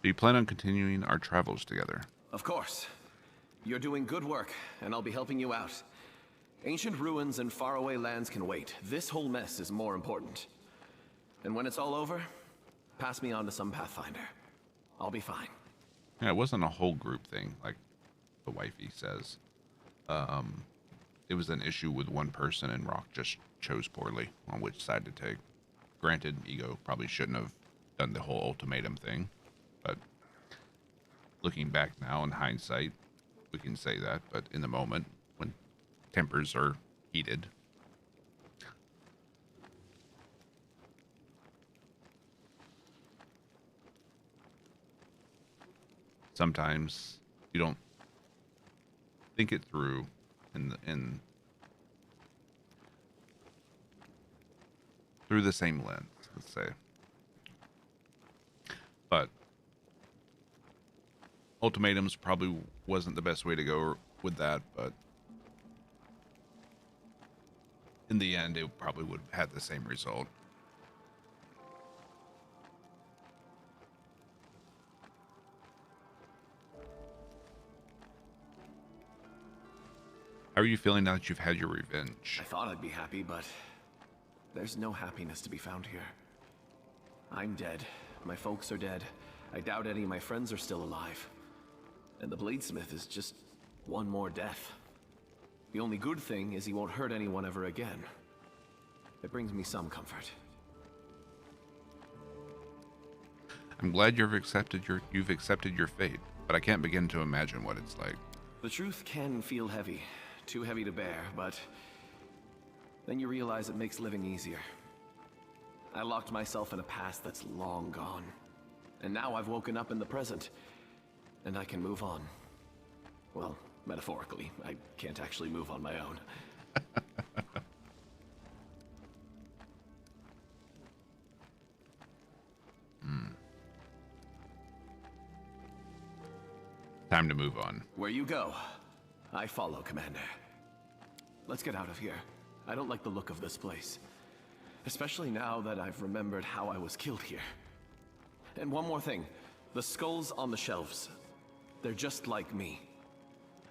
Speaker 1: Do you plan on continuing our travels together?
Speaker 6: Of course. You're doing good work, and I'll be helping you out. Ancient ruins and faraway lands can wait. This whole mess is more important. And when it's all over, pass me on to some Pathfinder. I'll be fine.
Speaker 1: Yeah, it wasn't a whole group thing, like the wifey says. It was an issue with one person, and Rock just chose poorly on which side to take. Granted, Ego probably shouldn't have done the whole ultimatum thing, but looking back now in hindsight, we can say that. But in the moment, when tempers are heated, sometimes you don't think it through in through the same lens, let's say. But ultimatums probably wasn't the best way to go with that, but in the end it probably would have had the same result. How are you feeling now that you've had your revenge?
Speaker 6: I thought I'd be happy, but there's no happiness to be found here. I'm dead. My folks are dead. I doubt any of my friends are still alive. And the Bladesmith is just one more death. The only good thing is he won't hurt anyone ever again. It brings me some comfort.
Speaker 1: I'm glad you've accepted your fate, but I can't begin to imagine what it's like.
Speaker 6: The truth can feel heavy. Too heavy to bear, but then you realize it makes living easier. I locked myself in a past that's long gone. And now I've woken up in the present, and I can move on. Well, metaphorically, I can't actually move on my own.
Speaker 1: Time to move on.
Speaker 6: Where you go, I follow, Commander. Let's get out of here. I don't like the look of this place. Especially now that I've remembered how I was killed here. And one more thing. The skulls on the shelves. They're just like me.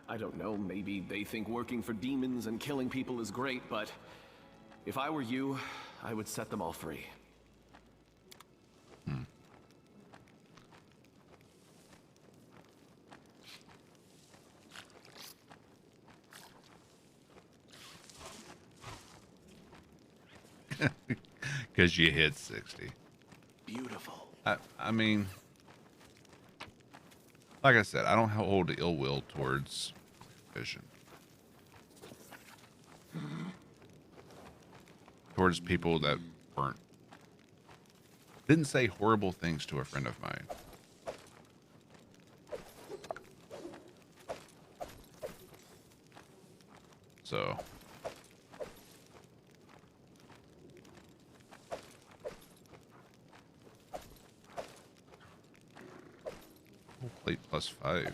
Speaker 6: I don't know, maybe they think working for demons and killing people is great, but if I were you, I would set them all free.
Speaker 1: Because you hit 60.
Speaker 6: Beautiful.
Speaker 1: I mean, like I said, I don't hold ill will towards Vision. Towards people that weren't. Didn't say horrible things to a friend of mine. So. Plate +5.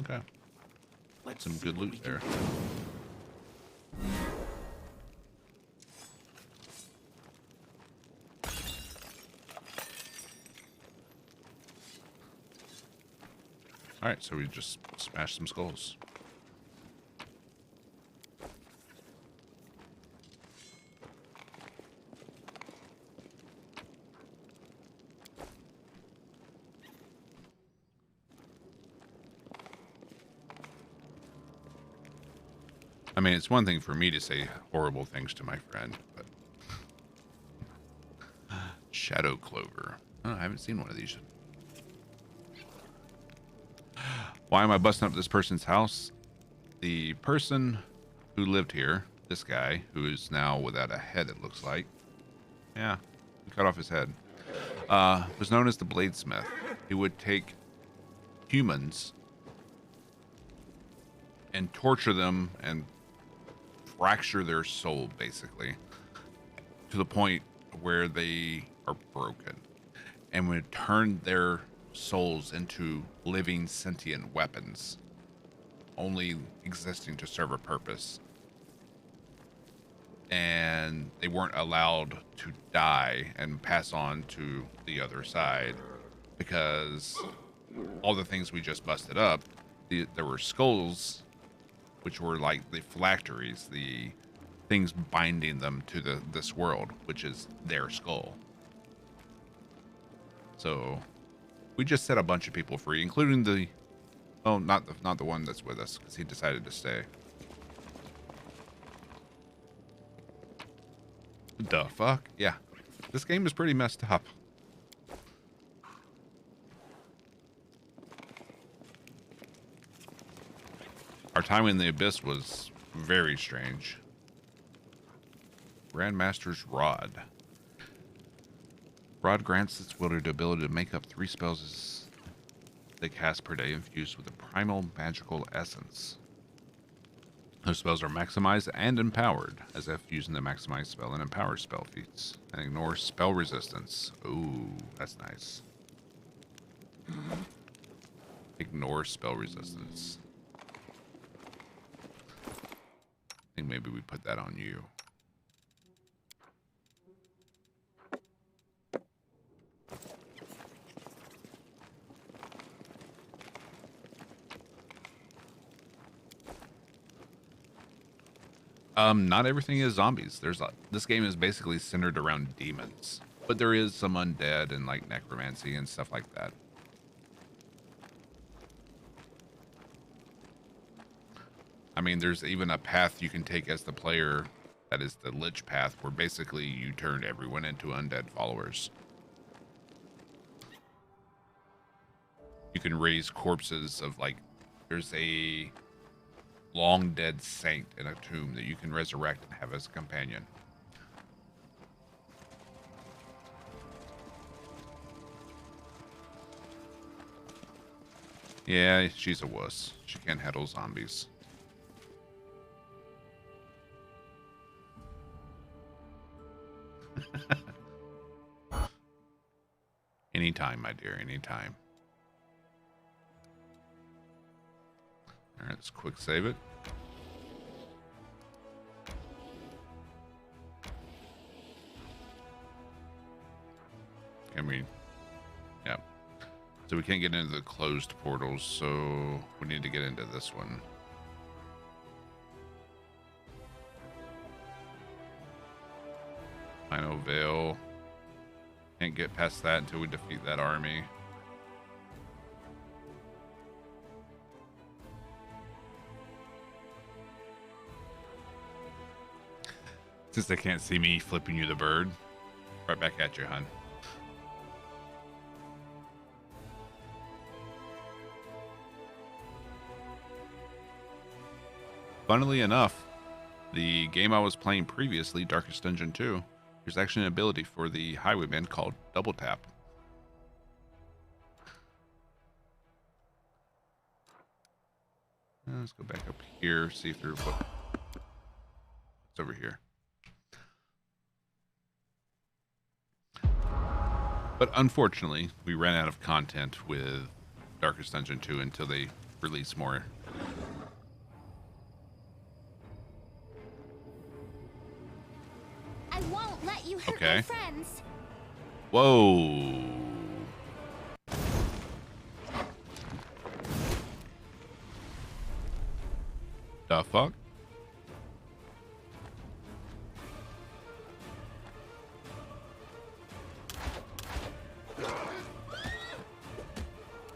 Speaker 1: Okay. Some good loot there. Alright, so we just smashed some skulls. I mean, it's one thing for me to say horrible things to my friend, but... Shadow Clover. Oh, I haven't seen one of these. Why am I busting up this person's house? The person who lived here, this guy, who is now without a head, it looks like. Yeah, he cut off his head. Was known as the Bladesmith. He would take humans and torture them and fracture their soul, basically, to the point where they are broken, and would turn their souls into living sentient weapons, only existing to serve a purpose. And they weren't allowed to die and pass on to the other side, because all the things we just busted up, there were skulls, which were like the phylacteries, the things binding them to this world, which is their skull. So we just set a bunch of people free, including the, oh, not the one that's with us, because he decided to stay. The fuck? Yeah, this game is pretty messed up. Our time in the Abyss was very strange. Grandmaster's Rod. Rod grants its wielder the ability to make up 3 spells they cast per day infused with a primal magical essence. Those spells are maximized and empowered, as if using the maximize spell and empower spell feats, and ignore spell resistance. Ooh, that's nice. Ignore spell resistance. I think maybe we put that on you. Not everything is zombies. This game is basically centered around demons, but there is some undead and like necromancy and stuff like that. I mean, there's even a path you can take as the player that is the Lich path, where basically you turn everyone into undead followers. You can raise corpses of, like, there's a long dead saint in a tomb that you can resurrect and have as a companion. Yeah, she's a wuss. She can't handle zombies. Anytime, my dear, anytime. All right, let's quick save it. Can we? Yeah. So we can't get into the closed portals, so we need to get into this one. Final Veil. Can't get past that until we defeat that army. Since they can't see me flipping you the bird. Right back at you, hon. Funnily enough, The game I was playing previously, Darkest Dungeon 2, there's actually an ability for the Highwayman called Double Tap. Let's go back up here, see if there's what's over here. But unfortunately, we ran out of content with Darkest Dungeon 2 until they release more.
Speaker 3: I won't let you hurt
Speaker 1: Okay.
Speaker 3: my friends.
Speaker 1: Whoa. The fuck?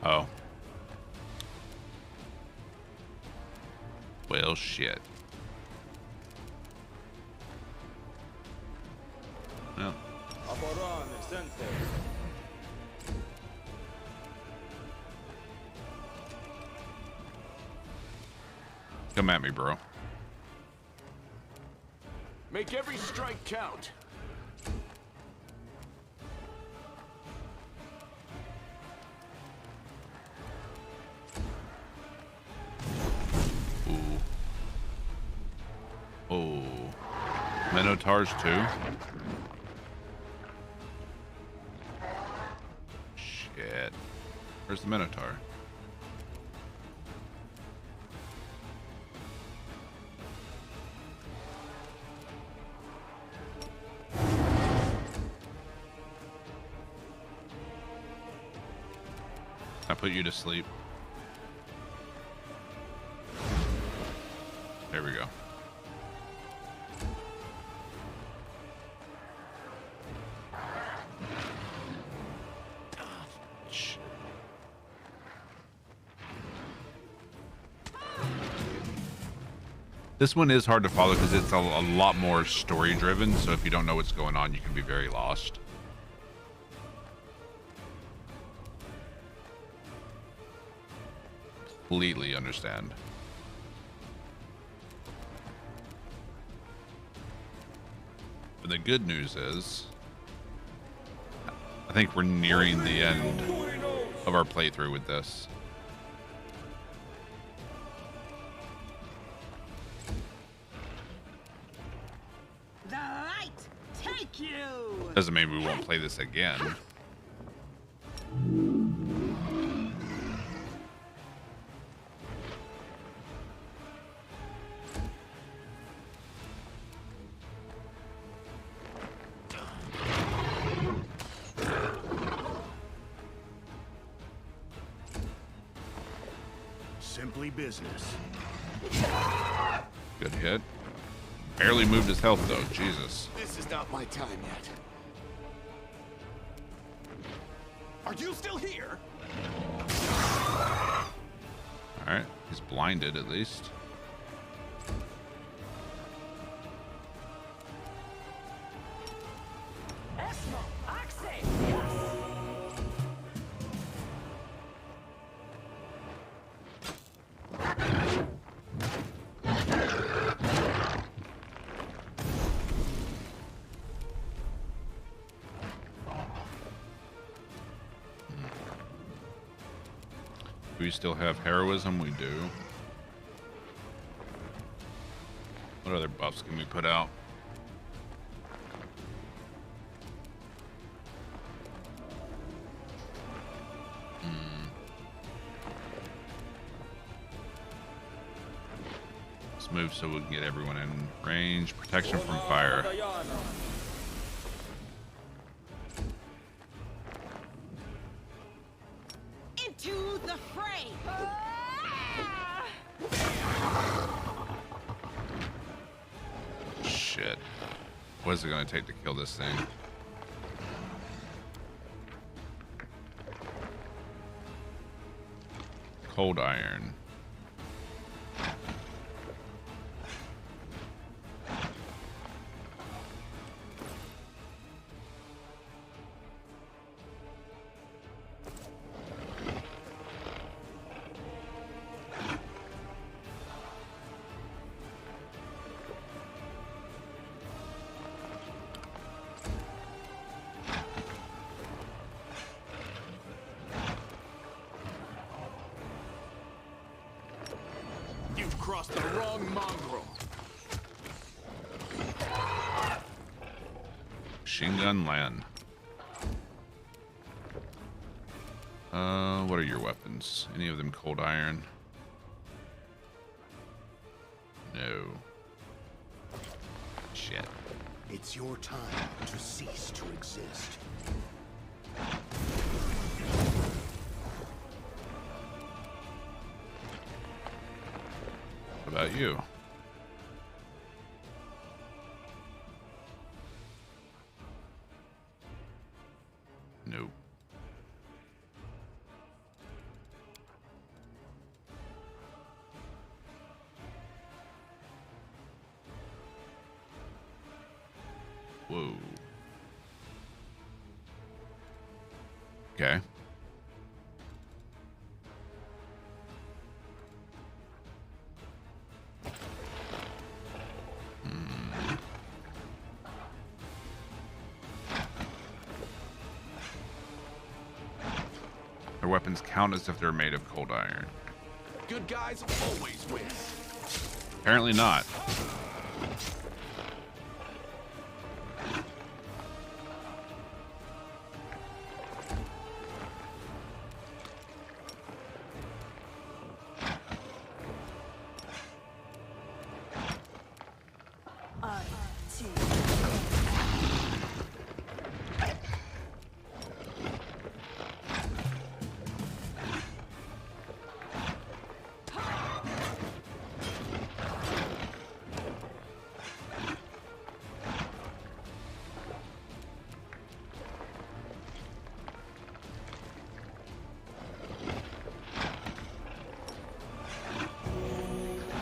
Speaker 1: Oh. Well, shit. Well. Come at me, bro.
Speaker 2: Make every strike count.
Speaker 1: Ooh. Oh. Minotaurs too? Shit. Where's the Minotaur? I put you to sleep. There we go. Shh. This one is hard to follow because it's a lot more story driven, so if you don't know what's going on, you can be very lost. Completely understand. But the good news is, I think we're nearing the end of our playthrough with this.
Speaker 4: The light take you.
Speaker 1: Doesn't mean we won't play this again.
Speaker 5: Simply business.
Speaker 1: Good hit. Barely moved his health though, Jesus.
Speaker 2: This is not my time yet. Are you still here?
Speaker 1: Alright, he's blinded at least. Do we still have heroism? We do. What other buffs can we put out? Let's move so we can get everyone in range. Protection from fire.
Speaker 4: Into the fray.
Speaker 1: Shit. What is it going to take to kill this thing? Cold iron.
Speaker 2: crossed the wrong mongrel.
Speaker 1: Machine gun land. What are your weapons? Any of them cold iron? No. Shit.
Speaker 5: It's your time to cease to exist.
Speaker 1: What about you? Nope. Whoa. Okay. Their weapons count as if they're made of cold iron.
Speaker 2: Good guys always win.
Speaker 1: Apparently not.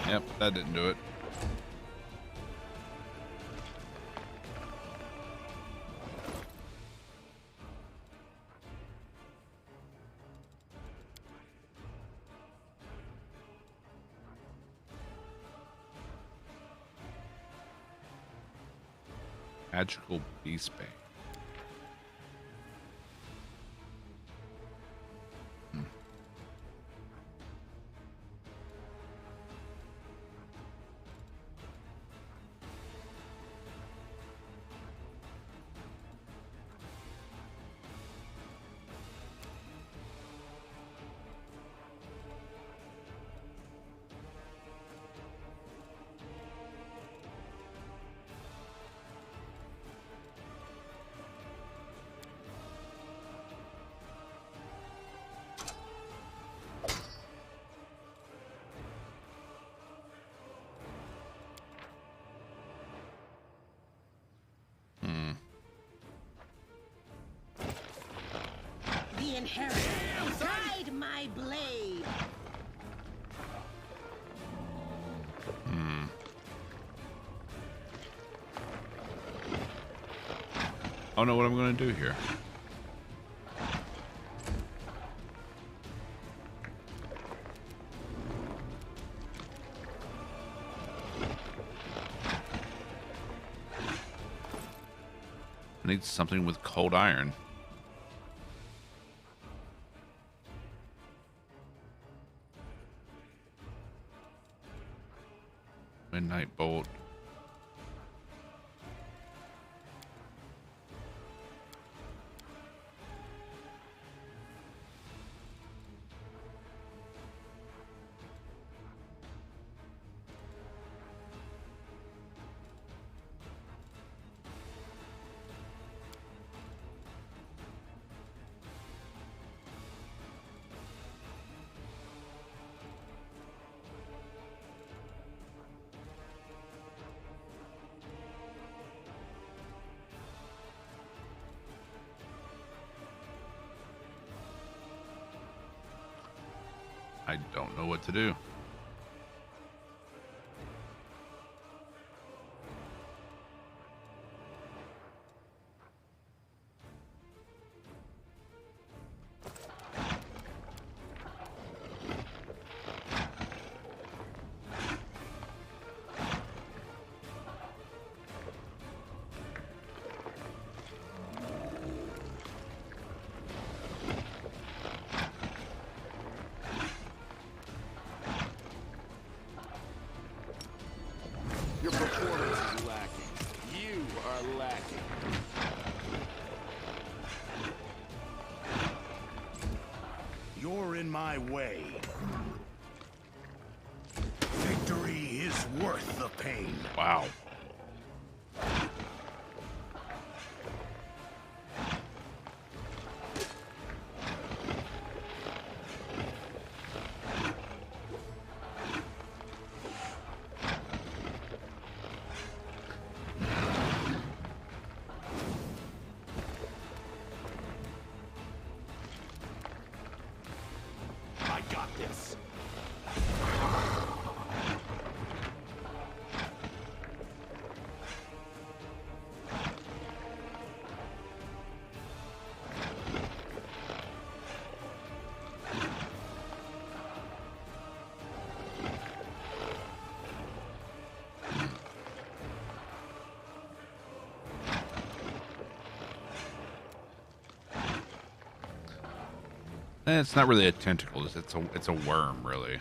Speaker 1: Yep, that didn't do it. Magical Beast Bay.
Speaker 4: The inheritor, guide my blade.
Speaker 1: I don't know what I'm going to do here. I need something with cold iron. Midnight Bolt. I don't know what to do.
Speaker 5: You're in my way. Victory is worth the pain.
Speaker 1: Wow.
Speaker 2: I got this.
Speaker 1: It's not really a tentacle. It's a worm, really.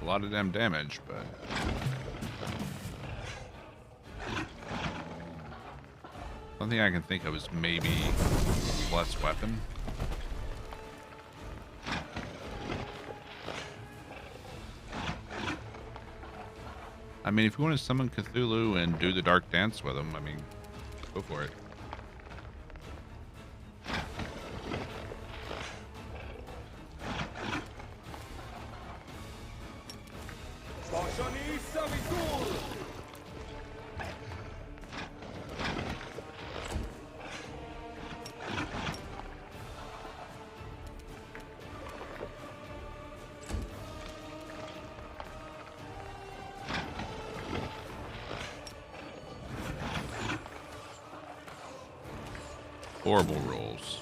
Speaker 1: A lot of damn damage, but one thing I can think of is maybe less weapon. I mean, if you want to summon Cthulhu and do the dark dance with him, I mean, go for it. Horrible rolls.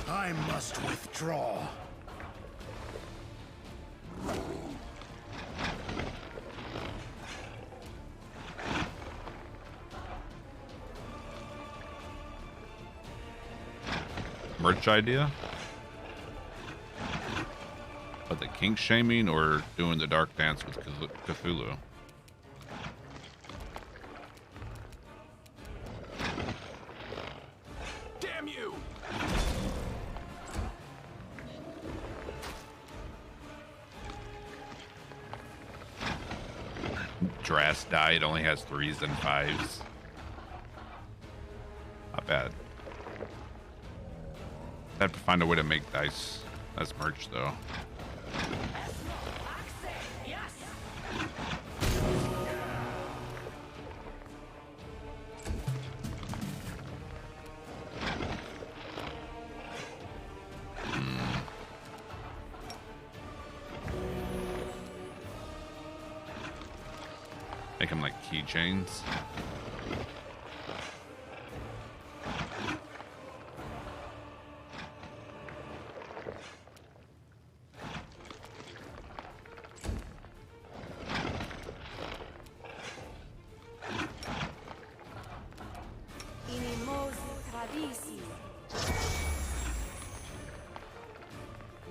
Speaker 5: I must withdraw.
Speaker 1: Merch idea? But the kink shaming or doing the dark dance with Cthulhu?
Speaker 2: Damn you!
Speaker 1: Drast die, it only has 3s and 5s. Not bad. I have to find a way to make dice as merch, though. Make them like keychains.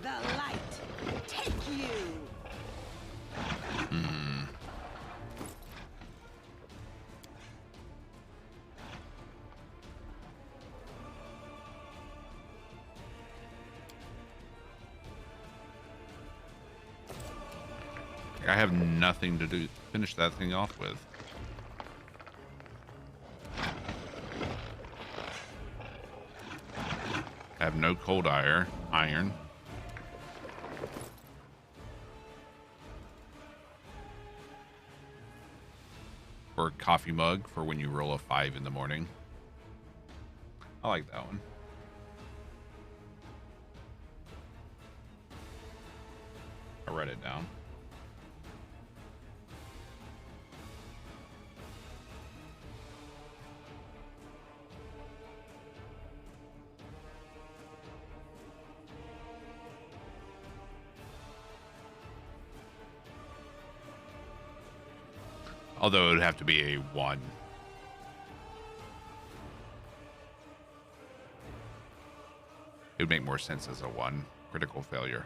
Speaker 4: The light, take you!
Speaker 1: I have nothing to finish that thing off with. I have no cold iron. Or a coffee mug for when you roll a 5 in the morning. I like that one. I'll write it down. Although it would have to be a 1. It would make more sense as a 1. Critical failure.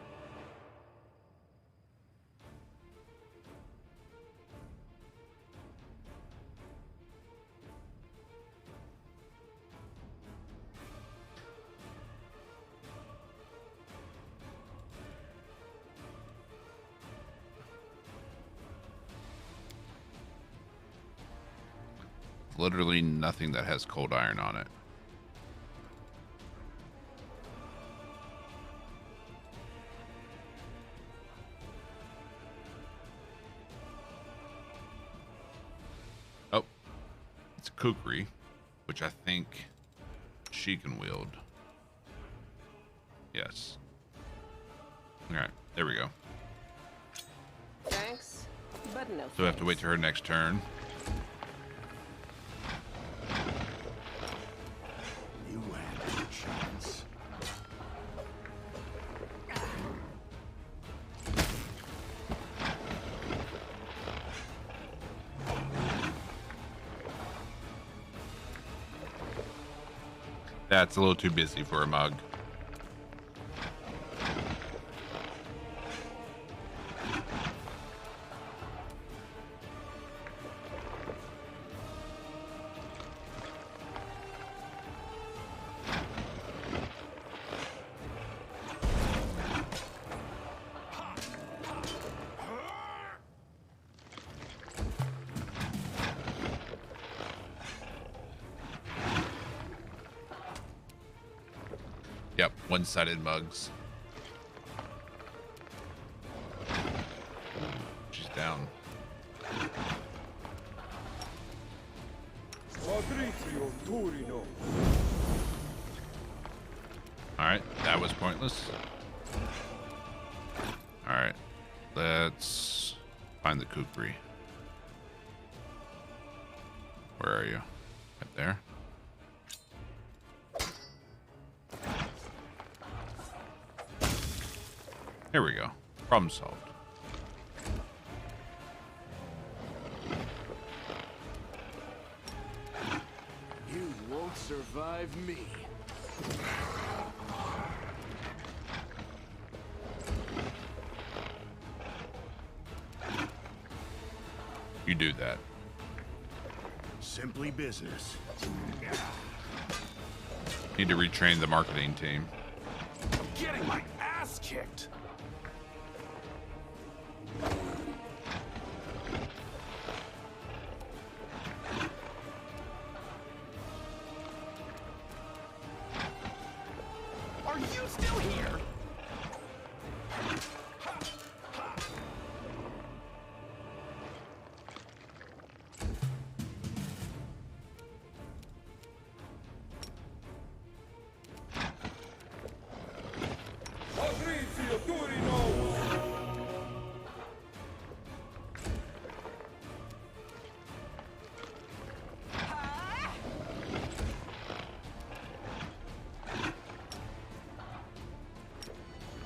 Speaker 1: Literally nothing that has cold iron on it. Oh, it's a kukri, which I think she can wield. Yes. All right, there we go.
Speaker 4: Thanks, but no.
Speaker 1: So we have to wait till her next turn.
Speaker 5: You had your chance.
Speaker 1: That's a little too busy for a mug. Yep, one-sided mugs. She's down. Alright, that was pointless. Alright, let's find the kukri. Where are you? Right there. Here we go. Problem solved.
Speaker 2: You won't survive me.
Speaker 1: You do that.
Speaker 5: Simply business.
Speaker 1: Need to retrain the marketing team.
Speaker 2: I'm getting my ass kicked. Are you still here?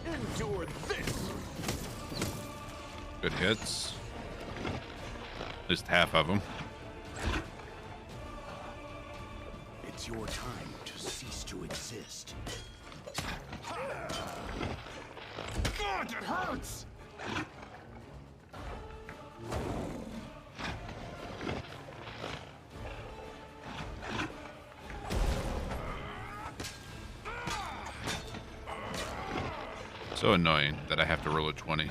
Speaker 2: Endure this.
Speaker 1: Good hits. At least half of them.
Speaker 5: It's your time to cease to exist.
Speaker 2: God, it hurts.
Speaker 1: So annoying that I have to roll a 20.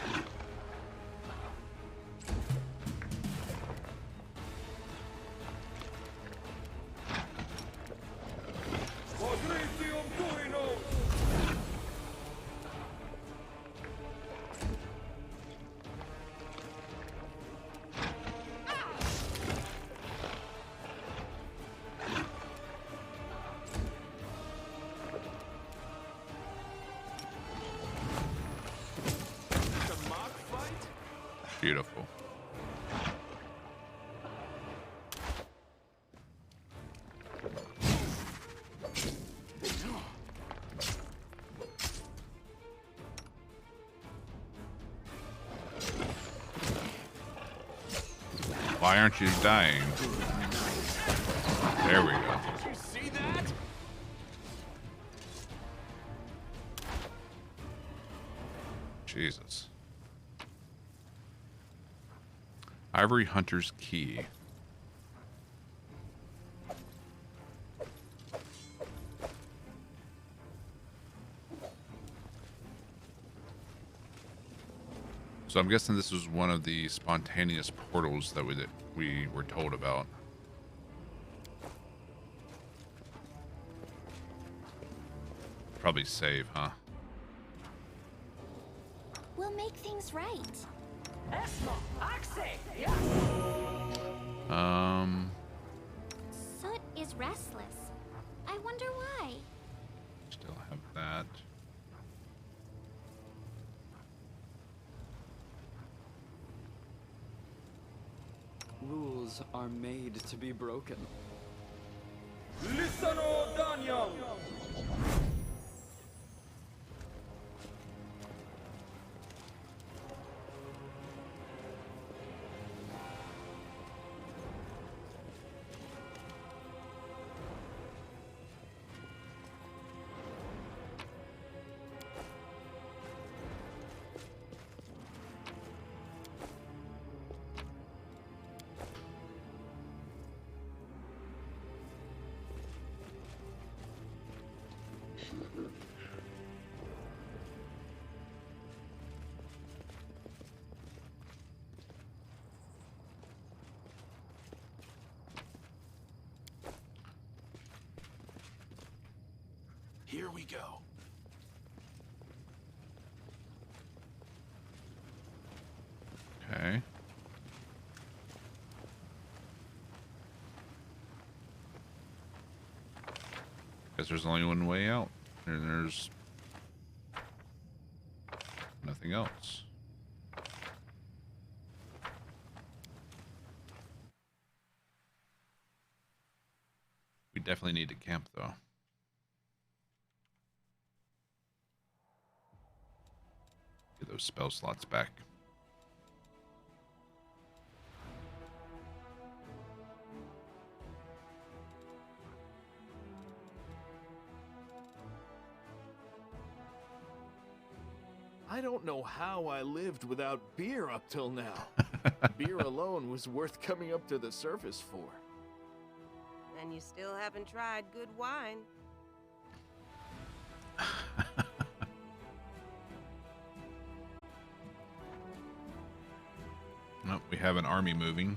Speaker 1: Beautiful. Why aren't you dying? There we go.
Speaker 2: Did you see that?
Speaker 1: Jesus. Ivory Hunter's Key. So I'm guessing this was one of the spontaneous portals that we were told about. Probably save, huh?
Speaker 3: We'll make things right. Soot is restless. I wonder why.
Speaker 1: Still have that.
Speaker 7: Rules are made to be broken.
Speaker 2: Here we go.
Speaker 1: Okay. Guess there's only one way out, and there's nothing else. We definitely need to camp, though. Get those spell slots back.
Speaker 2: I don't know how I lived without beer up till now. Beer alone was worth coming up to the surface for.
Speaker 8: And you still haven't tried good wine.
Speaker 1: Nope, we have an army moving.